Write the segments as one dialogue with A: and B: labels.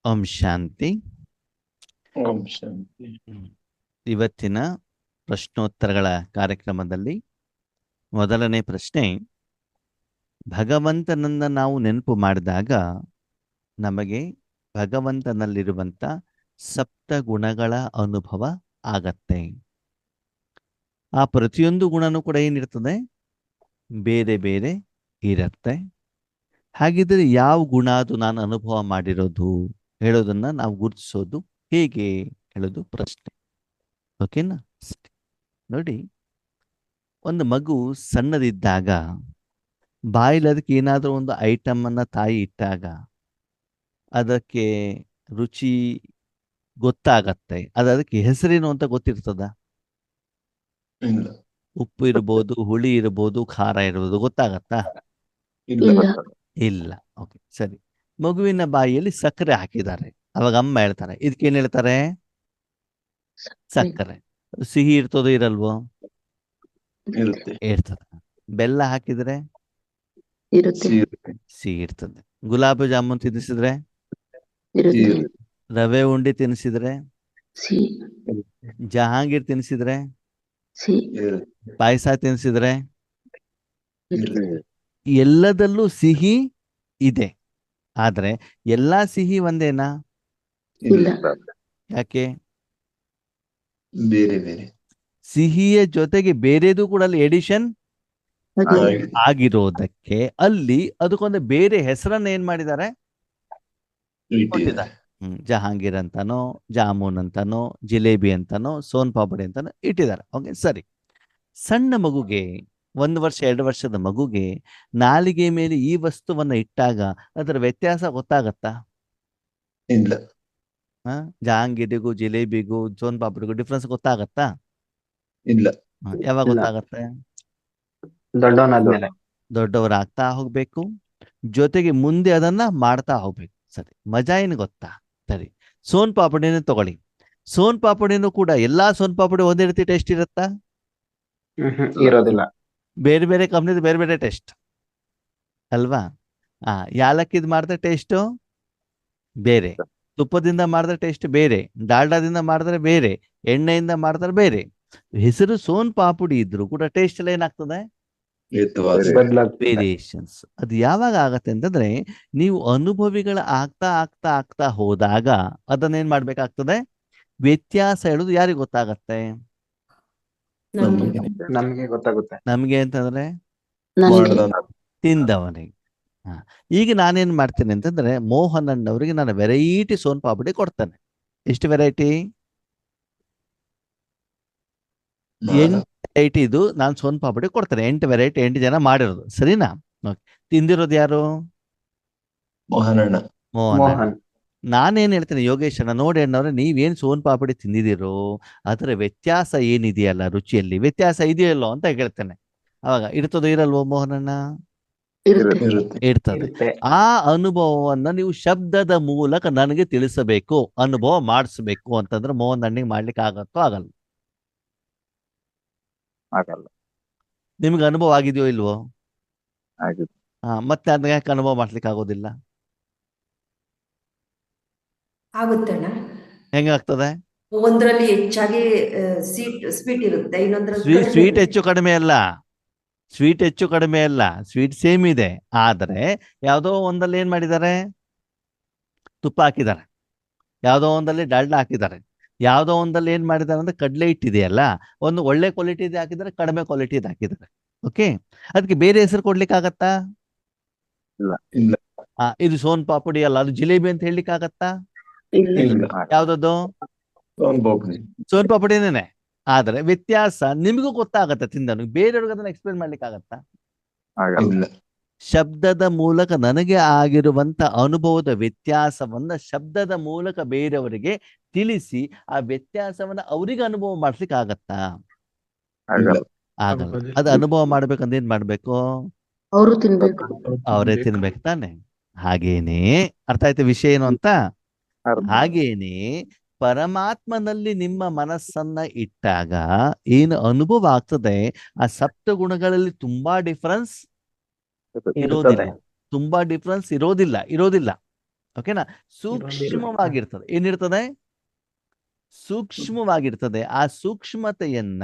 A: ಓಂ ಶಾಂತಿ.
B: ಓಂ ಶಾಂತಿ.
A: ಇವತ್ತಿನ ಪ್ರಶ್ನೋತ್ತರಗಳ ಕಾರ್ಯಕ್ರಮದಲ್ಲಿ ಮೊದಲನೇ ಪ್ರಶ್ನೆ, ಭಗವಂತನನ್ನ ನಾವು ನೆನಪು ಮಾಡಿದಾಗ ನಮಗೆ ಭಗವಂತನಲ್ಲಿರುವಂಥ ಸಪ್ತ ಗುಣಗಳ ಅನುಭವ ಆಗತ್ತೆ. ಆ ಪ್ರತಿಯೊಂದು ಗುಣನೂ ಕೂಡ ಏನಿರ್ತದೆ, ಬೇರೆ ಬೇರೆ ಇರತ್ತೆ. ಹಾಗಿದ್ರೆ ಯಾವ ಗುಣ ಅದು ನಾನು ಅನುಭವ ಮಾಡಿರೋದು ಹೇಳೋದನ್ನ ನಾವು ಗುರುತಿಸೋದು ಹೇಗೆ ಹೇಳೋದು ಪ್ರಶ್ನೆ. ಓಕೆನಾ? ಸರಿ. ನೋಡಿ, ಒಂದು ಮಗು ಸಣ್ಣದಿದ್ದಾಗ ಬಾಯಲ್ಲಿ ಅದಕ್ಕೆ ಏನಾದರೂ ಒಂದು ಐಟಮನ್ನು ತಾಯಿ ಇಟ್ಟಾಗ ಅದಕ್ಕೆ ರುಚಿ ಗೊತ್ತಾಗತ್ತೆ. ಅದಕ್ಕೆ ಹೆಸರೇನು ಅಂತ ಗೊತ್ತಿರ್ತದ?
B: ಇಲ್ಲ.
A: ಉಪ್ಪು ಇರ್ಬೋದು, ಹುಳಿ ಇರ್ಬೋದು, ಖಾರ ಇರ್ಬೋದು, ಗೊತ್ತಾಗತ್ತಾ?
B: ಇಲ್ಲ.
A: ಇಲ್ಲ. ಓಕೆ, ಸರಿ. ಮಗುವಿನ ಬಾಯಿಯಲ್ಲಿ ಸಕ್ಕರೆ ಹಾಕಿದ್ದಾರೆ. ಅವಾಗ ಅಮ್ಮ ಹೇಳ್ತಾರೆ, ಇದಕ್ಕೇನು ಹೇಳ್ತಾರೆ? ಸಕ್ಕರೆ. ಸಿಹಿ ಇರ್ತದೋ ಇರಲ್ವೋ?
B: ಇರುತ್ತೆ.
A: ಇರ್ತದೆ. ಬೆಲ್ಲ ಹಾಕಿದ್ರೆ
B: ಸಿಹಿ ಇರುತ್ತೆ.
A: ಸಿಹಿ ಇರ್ತದೆ. ಗುಲಾಬ್ ಜಾಮೂನ್ ತಿನ್ನಿಸಿದ್ರೆ,
B: ಸಿಹಿ ಇರುತ್ತೆ.
A: ರವೆ ಉಂಡೆ ತಿನ್ನಿಸಿದ್ರೆ, ಜಹಾಂಗೀರ್ ತಿನ್ನಿಸಿದ್ರೆ,
B: ಇರುತ್ತೆ.
A: ಪಾಯಸ ತಿನ್ನಿಸಿದ್ರೆ,
B: ಇರುತ್ತೆ.
A: ಎಲ್ಲದಲ್ಲೂ ಸಿಹಿ ಇದೆ. ಆದ್ರೆ ಎಲ್ಲಾ ಸಿಹಿ ಒಂದೇನಾ?
B: ಇಲ್ಲ.
A: ಯಾಕೆ?
B: ಬೇರೆ ಬೇರೆ
A: ಸಿಹಿಯ ಜೊತೆಗೆ ಬೇರೆದು ಕೂಡ ಅಲ್ಲಿ ಎಡಿಷನ್ ಆಗಿರೋದಕ್ಕೆ ಅಲ್ಲಿ ಅದಕ್ಕೊಂದು ಬೇರೆ ಹೆಸರನ್ನ ಏನ್ ಮಾಡಿದ್ದಾರೆ? ಕೊಟ್ಟಿದ್ದಾರೆ. ಜಹಾಂಗೀರ್ ಅಂತಾನೋ, ಜಾಮೂನ್ ಅಂತಾನೋ, ಜಿಲೇಬಿ ಅಂತಾನೋ, ಸೋನ್ ಪಾಪಡಿ ಅಂತಾನೋ ಇಟ್ಟಿದ್ದಾರೆ. ಓಕೆ, ಸರಿ. ಸಣ್ಣ ಮಗುಗೆ, 1 ವರ್ಷ 2 ವರ್ಷದ ಮಗುಗೆ ನಾಲಿಗೆ ಮೇಲೆ ಈ ವಸ್ತುವನ್ನ ಇಟ್ಟಾಗ ಅದರ ವ್ಯತ್ಯಾಸ ಗೊತ್ತಾಗತ್ತಾ?
B: ಇಲ್ಲ.
A: ಜಹಾಂಗೀರಿಗೂ ಜಿಲೇಬಿಗೂ ಸೋನ್ ಪಾಪಡಿಗೂ ಡಿಫ್ರೆನ್ಸ್ ಗೊತ್ತಾಗತ್ತಾ?
B: ಇಲ್ಲ.
A: ಯಾವಾಗ ಗೊತ್ತಾಗತ್ತೆ?
C: ದೊಡ್ಡವನಾದ್ಮೇಲೆ.
A: ದೊಡ್ಡವರಾಗ್ತಾ ಹೋಗ್ಬೇಕು, ಜೊತೆಗೆ ಮುಂದೆ ಅದನ್ನ ಮಾಡ್ತಾ ಹೋಗ್ಬೇಕು. ಸರಿ, ಮಜಾ ಏನು ಗೊತ್ತಾ? ಸರಿ, ಸೋನ್ ಪಾಪಡಿನ ತಗೊಳ್ಳಿ. ಸೋನ್ ಪಾಪಡಿನೂ ಕೂಡ ಎಲ್ಲಾ ಸೋನ್ ಪಾಪಡಿ ಒಂದೇ ರೀತಿ ಟೇಸ್ಟ್ ಇರುತ್ತಾ?
C: ಇರೋದಿಲ್ಲ.
A: ಬೇರೆ ಬೇರೆ ಕಂಪ್ನಿದು ಬೇರೆ ಬೇರೆ ಟೇಸ್ಟ್ ಅಲ್ವಾ? ಯಾಲಕ್ಕಿದ್ ಮಾಡಿದ್ರೆ ಟೇಸ್ಟು ಬೇರೆ, ತುಪ್ಪದಿಂದ ಮಾಡಿದ್ರೆ ಟೇಸ್ಟ್ ಬೇರೆ, ಡಾಲ್ಡಾದಿಂದ ಮಾಡಿದ್ರೆ ಬೇರೆ, ಎಣ್ಣೆಯಿಂದ ಮಾಡಿದ್ರೆ ಬೇರೆ. ಹೆಸರು ಸೋನ್ ಪಾಪುಡಿ ಇದ್ರು ಕೂಡ ಟೇಸ್ಟ್ ಎಲ್ಲ ಏನಾಗ್ತದೆ? ವೇರಿಯೇಷನ್ಸ್. ಅದು ಯಾವಾಗ ಆಗತ್ತೆ ಅಂತಂದ್ರೆ, ನೀವು ಅನುಭವಿಗಳ ಆಗ್ತಾ ಆಗ್ತಾ ಆಗ್ತಾ ಹೋದಾಗ ಅದನ್ನೇನ್ ಮಾಡ್ಬೇಕಾಗ್ತದೆ? ವ್ಯತ್ಯಾಸ ಹೇಳುದು ಯಾರಿಗೆ ಗೊತ್ತಾಗತ್ತೆ?
C: ನಮ್ಗೆ ಗೊತ್ತಾಗುತ್ತೆ.
A: ನಮ್ಗೆ ಅಂತಂದ್ರೆ ತಿಂದವನಿಗೆ. ಈಗ ನಾನೇನ್ ಮಾಡ್ತೇನೆ ಅಂತಂದ್ರೆ, ಮೋಹನ್ ಅಣ್ಣವರಿಗೆ ನಾನು ವೆರೈಟಿ ಸೋನ್ ಪಾಪಡಿ ಕೊಡ್ತೇನೆ. ಎಷ್ಟು ವೆರೈಟಿ? 8 ವೆರೈಟಿದು ನಾನು ಸೋನ್ ಪಾಪಡಿ ಕೊಡ್ತೇನೆ. 8 ವೆರೈಟಿ, 8 ಜನ ಮಾಡಿರೋದು. ಸರಿನಾ? ತಿಂದಿರೋದು ಯಾರು?
B: ಮೋಹನಣ್ಣ.
A: ಮೋಹನ್. ನಾನೇನ್ ಹೇಳ್ತೇನೆ, ಯೋಗೇಶ್ ಅಣ್ಣ ನೋಡಿ ಅಣ್ಣವ್ರೆ, ನೀವೇನ್ ಸೋನ್ ಪಾಪಡಿ ತಿಂದಿದ್ದೀರೋ ಅದರ ವ್ಯತ್ಯಾಸ ಏನಿದೆಯಲ್ಲ, ರುಚಿಯಲ್ಲಿ ವ್ಯತ್ಯಾಸ ಇದೆಯಲ್ಲೋ ಅಂತ ಹೇಳ್ತೇನೆ. ಅವಾಗ ಇರ್ತದೋ ಇರಲ್ವೋ ಮೋಹನಣ್ಣ? ಇರ್ತದೆ. ಆ ಅನುಭವವನ್ನ ನೀವು ಶಬ್ದದ ಮೂಲಕ ನನಗೆ ತಿಳಿಸಬೇಕು, ಅನುಭವ ಮಾಡಿಸ್ಬೇಕು ಅಂತಂದ್ರೆ ಮೋಹನ್ ಅಣ್ಣಿಗೆ ಮಾಡ್ಲಿಕ್ಕೆ ಆಗತ್ತೋ ಆಗಲ್ಲ? ನಿಮ್ಗೆ ಅನುಭವ ಆಗಿದೆಯೋ ಇಲ್ವೋ? ಮತ್ತೆ ಅದನ್ನ ಯಾಕೆ ಅನುಭವ ಮಾಡ್ಲಿಕ್ಕೆ ಆಗೋದಿಲ್ಲ?
D: ಆಗುತ್ತಣ್ಣ.
A: ಹೆಂಗಾಗ್ತದೆ?
D: ಒಂದರಲ್ಲಿ ಹೆಚ್ಚಾಗಿ ಸ್ವೀಟ್ ಇರುತ್ತೆ, ಇನ್ನೊಂದ್ರಲ್ಲಿ
A: ಸ್ವೀಟ್ ಹೆಚ್ಚು ಕಡಿಮೆ ಅಲ್ಲ, ಸ್ವೀಟ್ ಹೆಚ್ಚು ಕಡಿಮೆ ಅಲ್ಲ, ಸ್ವೀಟ್ ಸೇಮ್ ಇದೆ. ಆದರೆ ಯಾವುದೋ ಒಂದಲ್ಲಿ ಏನ್ ಮಾಡಿದ್ದಾರೆ? ತುಪ್ಪ ಹಾಕಿದ್ದಾರೆ, ಯಾವುದೋ ಒಂದಲ್ಲಿ ಡಾಲ್ಡಾ ಹಾಕಿದ್ದಾರೆ, ಯಾವುದೋ ಒಂದಲ್ಲಿ ಏನ್ ಮಾಡಿದ್ದಾರೆ ಅಂದ್ರೆ ಕಡಲೆ ಹಿಟ್ಟಿದೆಯಲ್ಲ, ಒಂದು ಒಳ್ಳೆ ಕ್ವಾಲಿಟಿ ಇದೆ ಹಾಕಿದ್ದಾರೆ, ಕಡಿಮೆ ಕ್ವಾಲಿಟಿ ಇದೆ ಹಾಕಿದ್ದಾರೆ. ಓಕೆ, ಅದಕ್ಕೆ ಬೇರೆ ಹೆಸರು ಕೊಡ್ಲಿಕ್ಕೆ ಆಗತ್ತಾ?
B: ಇಲ್ಲ.
A: ಇದು ಸೋನ್ ಪಾಪಡಿ ಅಲ್ಲ, ಅದು ಜಿಲೇಬಿ ಅಂತ ಹೇಳಲಿಕ್ಕೆ ಆಗತ್ತಾ? ಯಾವ್ದದ್ದು? ಸೋನ್ ಪಾಪಡಿನೇನೆ. ಆದ್ರೆ ವ್ಯತ್ಯಾಸ ನಿಮಗೂ ಗೊತ್ತಾಗತ್ತೆ ತಿಂದನು, ಬೇರೆಯವ್ರಿಗೆ ಅದನ್ನ ಎಕ್ಸ್ಪ್ಲೇನ್ ಮಾಡ್ಲಿಕ್ಕೆ ಆಗತ್ತಾ? ಶಬ್ದದ ಮೂಲಕ ನನಗೆ ಆಗಿರುವಂತ ಅನುಭವದ ವ್ಯತ್ಯಾಸವನ್ನ ಶಬ್ದದ ಮೂಲಕ ಬೇರೆಯವರಿಗೆ ತಿಳಿಸಿ ಆ ವ್ಯತ್ಯಾಸವನ್ನ ಅವರಿಗೆ ಅನುಭವ ಮಾಡ್ಲಿಕ್ಕೆ ಆಗತ್ತಾ? ಆಗಲ್ಲ. ಅದು ಅನುಭವ ಮಾಡ್ಬೇಕಂದ್ರೆ ಏನ್ ಮಾಡ್ಬೇಕು? ಅವರೇ ತಿನ್ಬೇಕು ತಾನೆ. ಹಾಗೇನೆ ಅರ್ಥ ಆಯ್ತು ವಿಷಯ ಏನು ಅಂತ? ಹಾಗೇನೆ ಪರಮಾತ್ಮನಲ್ಲಿ ನಿಮ್ಮ ಮನಸ್ಸನ್ನ ಇಟ್ಟಾಗ ಏನು ಅನುಭವ ಆಗ್ತದೆ, ಆ ಸಪ್ತ ಗುಣಗಳಲ್ಲಿ ತುಂಬಾ ಡಿಫರೆನ್ಸ್ ಇರೋದಿಲ್ಲ. ಓಕೆನಾ? ಸೂಕ್ಷ್ಮವಾಗಿರ್ತದೆ. ಏನಿರ್ತದೆ? ಸೂಕ್ಷ್ಮವಾಗಿರ್ತದೆ. ಆ ಸೂಕ್ಷ್ಮತೆಯನ್ನ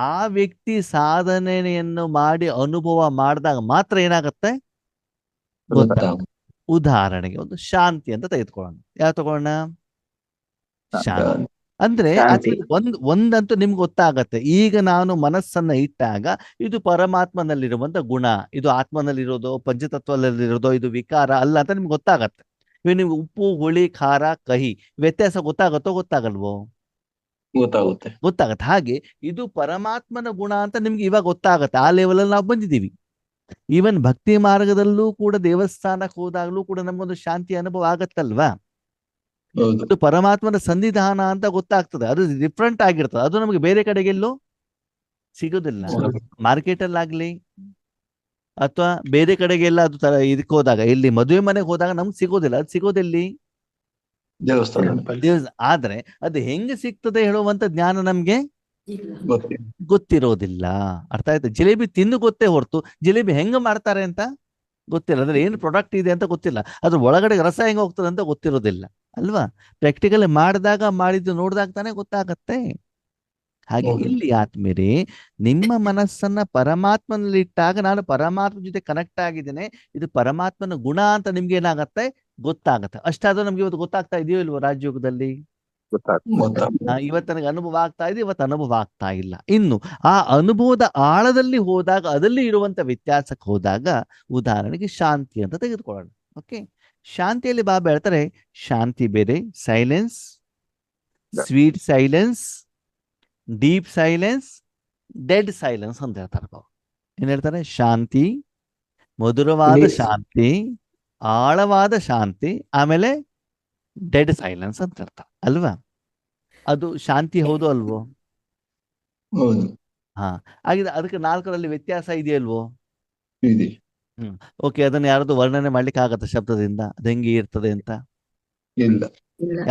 A: ಆ ವ್ಯಕ್ತಿ ಸಾಧನೆಯನ್ನು ಮಾಡಿ ಅನುಭವ ಮಾಡಿದಾಗ ಮಾತ್ರ ಏನಾಗತ್ತೆ ಗೊತ್ತಾಗುತ್ತೆ. ಉದಾಹರಣೆಗೆ ಒಂದು ಶಾಂತಿ ಅಂತ ತೆಗೆದುಕೊಳ್ಳೋಣ. ಯಾವ ತಗೊಳ್ಳೋಣ? ಶಾಂತಿ. ಅಂದ್ರೆ
C: ಶಾಂತಿ.
A: ಒಂದಂತೂ ನಿಮ್ಗೆ ಗೊತ್ತಾಗತ್ತೆ. ಈಗ ನಾನು ಮನಸ್ಸನ್ನ ಇಟ್ಟಾಗ ಇದು ಪರಮಾತ್ಮನಲ್ಲಿರುವಂತ ಗುಣ, ಇದು ಆತ್ಮನಲ್ಲಿರೋದು, ಪಂಚತತ್ವದಲ್ಲಿರೋದು, ಇದು ವಿಕಾರ ಅಲ್ಲ ಅಂತ ನಿಮ್ಗೆ ಗೊತ್ತಾಗತ್ತೆ. ಇವಾಗ ನಿಮ್ಗೆ ಉಪ್ಪು, ಹುಳಿ, ಖಾರ, ಕಹಿ ವ್ಯತ್ಯಾಸ ಗೊತ್ತಾಗತ್ತೋ ಗೊತ್ತಾಗಲ್ವೋ? ಗೊತ್ತಾಗತ್ತೆ. ಹಾಗೆ ಇದು ಪರಮಾತ್ಮನ ಗುಣ ಅಂತ ನಿಮ್ಗೆ ಇವಾಗ ಗೊತ್ತಾಗತ್ತೆ. ಆ ಲೆವೆಲ್ ಅಲ್ಲಿ ನಾವು ಬಂದಿದ್ದೀವಿ. ಈವನ್ ಭಕ್ತಿ ಮಾರ್ಗದಲ್ಲೂ ಕೂಡ ದೇವಸ್ಥಾನಕ್ಕೆ ಹೋದಾಗ್ಲೂ ಕೂಡ ನಮ್ಗೊಂದು ಶಾಂತಿ ಅನುಭವ ಆಗತ್ತಲ್ವಾ? ಅದು ಪರಮಾತ್ಮನ ಸನ್ನಿಧಾನ ಅಂತ ಗೊತ್ತಾಗ್ತದೆ. ಅದು ಡಿಫ್ರೆಂಟ್ ಆಗಿರ್ತದೆ. ಅದು ನಮಗೆ ಬೇರೆ ಕಡೆಗೆಲ್ಲೂ ಸಿಗೋದಿಲ್ಲ. ಮಾರ್ಕೆಟ್ ಅಲ್ಲಿ ಆಗ್ಲಿ ಅಥವಾ ಬೇರೆ ಕಡೆಗೆಲ್ಲ ಅದು ಇದಕ್ಕೆ ಹೋದಾಗ, ಇಲ್ಲಿ ಮದುವೆ ಮನೆಗೆ ಹೋದಾಗ ನಮ್ಗೆ ಸಿಗೋದಿಲ್ಲ. ಅದು ಸಿಗೋದೆಲ್ಲಿ? ಆದ್ರೆ ಅದು ಹೆಂಗೆ ಸಿಗ್ತದೆ ಹೇಳುವಂತ ಜ್ಞಾನ ನಮ್ಗೆ ಗೊತ್ತಿರೋದಿಲ್ಲ. ಅರ್ಥ ಆಯ್ತಾ? ಜಿಲೇಬಿ ತಿಂದು ಗೊತ್ತೇ ಹೊರತು ಜಿಲೇಬಿ ಹೆಂಗ ಮಾಡ್ತಾರೆ ಅಂತ ಗೊತ್ತಿಲ್ಲ. ಅದ್ರ ಏನು ಪ್ರಾಡಕ್ಟ್ ಇದೆ ಅಂತ ಗೊತ್ತಿಲ್ಲ. ಅದ್ರ ಒಳಗಡೆ ರಸ ಹೆಂಗ ಹೋಗ್ತದೆ ಅಂತ ಗೊತ್ತಿರೋದಿಲ್ಲ ಅಲ್ವಾ? ಪ್ರಾಕ್ಟಿಕಲ್ ಮಾಡಿದ್ದು ನೋಡಿದಾಗ ತಾನೇ ಗೊತ್ತಾಗತ್ತೆ. ಹಾಗೆ ಇಲ್ಲಿ ಆತ್ಮೀಯರೇ, ನಿಮ್ಮ ಮನಸ್ಸನ್ನ ಪರಮಾತ್ಮನಲ್ಲಿ ಇಟ್ಟಾಗ ನಾನು ಪರಮಾತ್ಮ ಜೊತೆ ಕನೆಕ್ಟ್ ಆಗಿದ್ದೇನೆ, ಇದು ಪರಮಾತ್ಮನ ಗುಣ ಅಂತ ನಿಮ್ಗೆ ಏನಾಗತ್ತೆ ಗೊತ್ತಾಗತ್ತೆ. ಅಷ್ಟಾದ್ರೂ ನಮ್ಗೆ ಇವತ್ತು ಗೊತ್ತಾಗ್ತಾ ಇದೆಯೋ ಇಲ್ವೋ? ರಾಜಯೋಗದಲ್ಲಿ ಇವತ್ತು ನನಗೆ ಅನುಭವ ಆಗ್ತಾ ಇದೆ, ಇವತ್ತು ಅನುಭವ ಆಗ್ತಾ ಇಲ್ಲ. ಇನ್ನು ಆ ಅನುಭವದ ಆಳದಲ್ಲಿ ಹೋದಾಗ, ಅದಲ್ಲಿ ಇರುವಂತ ವ್ಯತ್ಯಾಸಕ್ಕೆ ಹೋದಾಗ, ಉದಾಹರಣೆಗೆ ಶಾಂತಿ ಅಂತ ತೆಗೆದುಕೊಳ್ಳೋಣ. ಓಕೆ, ಶಾಂತಿಯಲ್ಲಿ ಬಾಬಾ ಹೇಳ್ತಾರೆ, ಶಾಂತಿ ಬೇರೆ, silence, sweet silence, deep silence, dead silence ಅಂತ ಹೇಳ್ತಾರೆ ಬಾಬಾ. ಏನ್ ಹೇಳ್ತಾರೆ? ಶಾಂತಿ, ಮಧುರವಾದ ಶಾಂತಿ, ಆಳವಾದ ಶಾಂತಿ, ಆಮೇಲೆ ಡೆಡ್ ಸೈಲೆನ್ಸ್ ಅಂತ ಹೇಳ್ತಾರೆ ಅಲ್ವಾ? ಅದು ಶಾಂತಿ ಹೌದು ಅಲ್ವೋ? ಹಾ, ಹಾಗಿದ್ರೆ ಅದಕ್ಕೆ ನಾಲ್ಕರಲ್ಲಿ ವ್ಯತ್ಯಾಸ ಇದೆಯಲ್ವೋ? ಓಕೆ, ಅದನ್ನ ಯಾರದು ವರ್ಣನೆ ಮಾಡ್ಲಿಕ್ಕೆ ಆಗತ್ತ ಶಬ್ದದಿಂದ? ಅದು ಹೆಂಗೆ ಇರ್ತದೆ ಅಂತ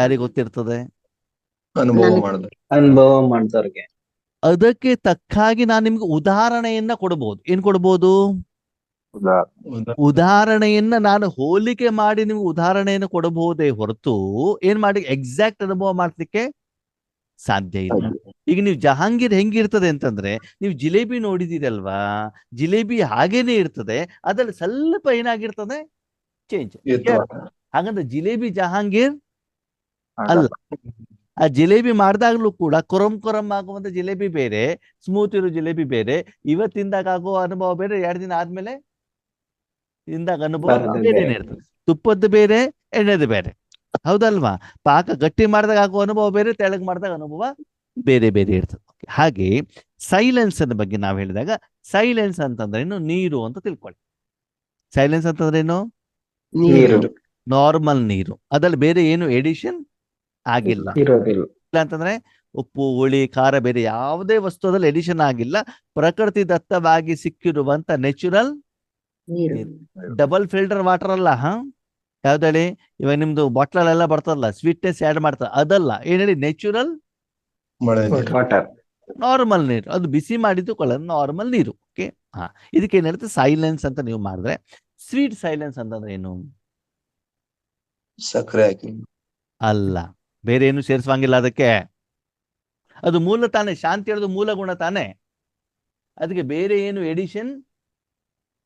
A: ಯಾರಿಗೆ ಗೊತ್ತಿರ್ತದೆ?
C: ಅನುಭವ ಮಾಡಿದವ್ರಿಗೆ.
A: ಅದಕ್ಕೆ ತಕ್ಕಾಗಿ ನಾನು ನಿಮ್ಗೆ ಉದಾಹರಣೆಯನ್ನ ಕೊಡಬಹುದು. ಏನ್ ಕೊಡ್ಬೋದು? ಉದಾಹರಣೆಯನ್ನ ನಾನು ಹೋಲಿಕೆ ಮಾಡಿ ನಿಮ್ಗೆ ಉದಾಹರಣೆಯನ್ನು ಕೊಡಬಹುದೇ ಹೊರತು ಏನ್ ಮಾಡಿ ಎಕ್ಸಾಕ್ಟ್ ಅನುಭವ ಮಾಡ್ಲಿಕ್ಕೆ ಸಾಧ್ಯ ಇಲ್ಲ. ಈಗ ನೀವು ಜಹಾಂಗೀರ್ ಹೆಂಗಿರ್ತದೆ ಅಂತಂದ್ರೆ, ನೀವು ಜಿಲೇಬಿ ನೋಡಿದಿರಲ್ವಾ? ಜಿಲೇಬಿ ಹಾಗೇನೆ ಇರ್ತದೆ, ಅದ್ರಲ್ಲಿ ಸ್ವಲ್ಪ ಏನಾಗಿರ್ತದೆ ಚೇಂಜ್. ಹಾಗಂದ್ರೆ ಜಿಲೇಬಿ ಜಹಾಂಗೀರ್ ಅಲ್ಲ. ಆ ಜಿಲೇಬಿ ಮಾಡಿದಾಗ್ಲೂ ಕೂಡ ಕೊರಂ ಆಗುವಂತ ಜಿಲೇಬಿ ಬೇರೆ, ಸ್ಮೂತ್ ಇರೋ ಜಿಲೇಬಿ ಬೇರೆ. ಇವತ್ತಿಂದಾಗ ಆಗುವ ಅನುಭವ ಬೇರೆ, 2 ದಿನ ಆದ್ಮೇಲೆ ತಿಂದಾಗ ಅನುಭವ ಬೇರೆನೆ ಇರ್ತದೆ. ತುಪ್ಪದ್ದು ಬೇರೆ, ಎಣ್ಣೆದು ಬೇರೆ, ಹೌದಲ್ವಾ? ಪಾಕ ಗಟ್ಟಿ ಮಾಡಿದಾಗ ಆಗುವ ಅನುಭವ ಬೇರೆ, ತೆಳಗ್ ಮಾಡಿದಾಗ ಅನುಭವ ಬೇರೆ ಬೇರೆ ಇರ್ತದೆ. ಹಾಗೆ ಸೈಲೆನ್ಸ್ ಅನ್ನ ಬಗ್ಗೆ ನಾವು ಹೇಳಿದಾಗ, ಸೈಲೆನ್ಸ್ ಅಂತಂದ್ರೇನು? ನೀರು ಅಂತ ತಿಳ್ಕೊಳ್ಳಿ. ಸೈಲೆನ್ಸ್ ಅಂತಂದ್ರೇನು? ನಾರ್ಮಲ್ ನೀರು, ಅದ್ರಲ್ಲಿ ಬೇರೆ ಏನು ಎಡಿಷನ್ ಆಗಿಲ್ಲ. ಇಲ್ಲ ಅಂತಂದ್ರೆ ಉಪ್ಪು, ಹುಳಿ, ಖಾರ ಬೇರೆ ಯಾವುದೇ ವಸ್ತುದಲ್ಲಿ ಎಡಿಷನ್ ಆಗಿಲ್ಲ. ಪ್ರಕೃತಿ ದತ್ತವಾಗಿ ಸಿಕ್ಕಿರುವಂತ ನ್ಯಾಚುರಲ್ ಡಬಲ್ ಫಿಲ್ಟರ್ ವಾಟರ್ ಅಲ್ಲ. ಯಾವ್ದು ಹೇಳಿ? ಇವಾಗ ನಿಮ್ದು ಬಾಟ್ಲಲ್ಲೆಲ್ಲ ಬರ್ತದಲ್ಲ, ಸ್ವೀಟ್ನೆಸ್ ಆಡ್ ಮಾಡ್ತಾರೆ, ಅದಲ್ಲ. ಏನ್ ಹೇಳಿ? ನ್ಯಾಚುರಲ್ ನಾರ್ಮಲ್ ನೀರು. ಅದು ಬಿಸಿ ಮಾಡಿದ್ದು ಕೊಳ್ಳೋದು ನಾರ್ಮಲ್ ನೀರು. ಓಕೆ, ಹಾ, ಇದಕ್ಕೆ ಏನ್ ಹೇಳುತ್ತೆ? ಸೈಲೆನ್ಸ್ ಅಂತ ನೀವು ಮಾಡಿದ್ರೆ. ಸ್ವೀಟ್ ಸೈಲೆನ್ಸ್ ಅಂತಂದ್ರೆ ಏನು?
B: ಸಕ್ಕರೆ ಹಾಕಿ
A: ಅಲ್ಲ, ಬೇರೆ ಏನು ಸೇರಿಸುವಂಗಿಲ್ಲ ಅದಕ್ಕೆ. ಅದು ಮೂಲ ತಾನೆ. ಶಾಂತಿ ಹೇಳೋದು ಮೂಲ ಗುಣ ತಾನೆ. ಅದಕ್ಕೆ ಬೇರೆ ಏನು ಎಡಿಷನ್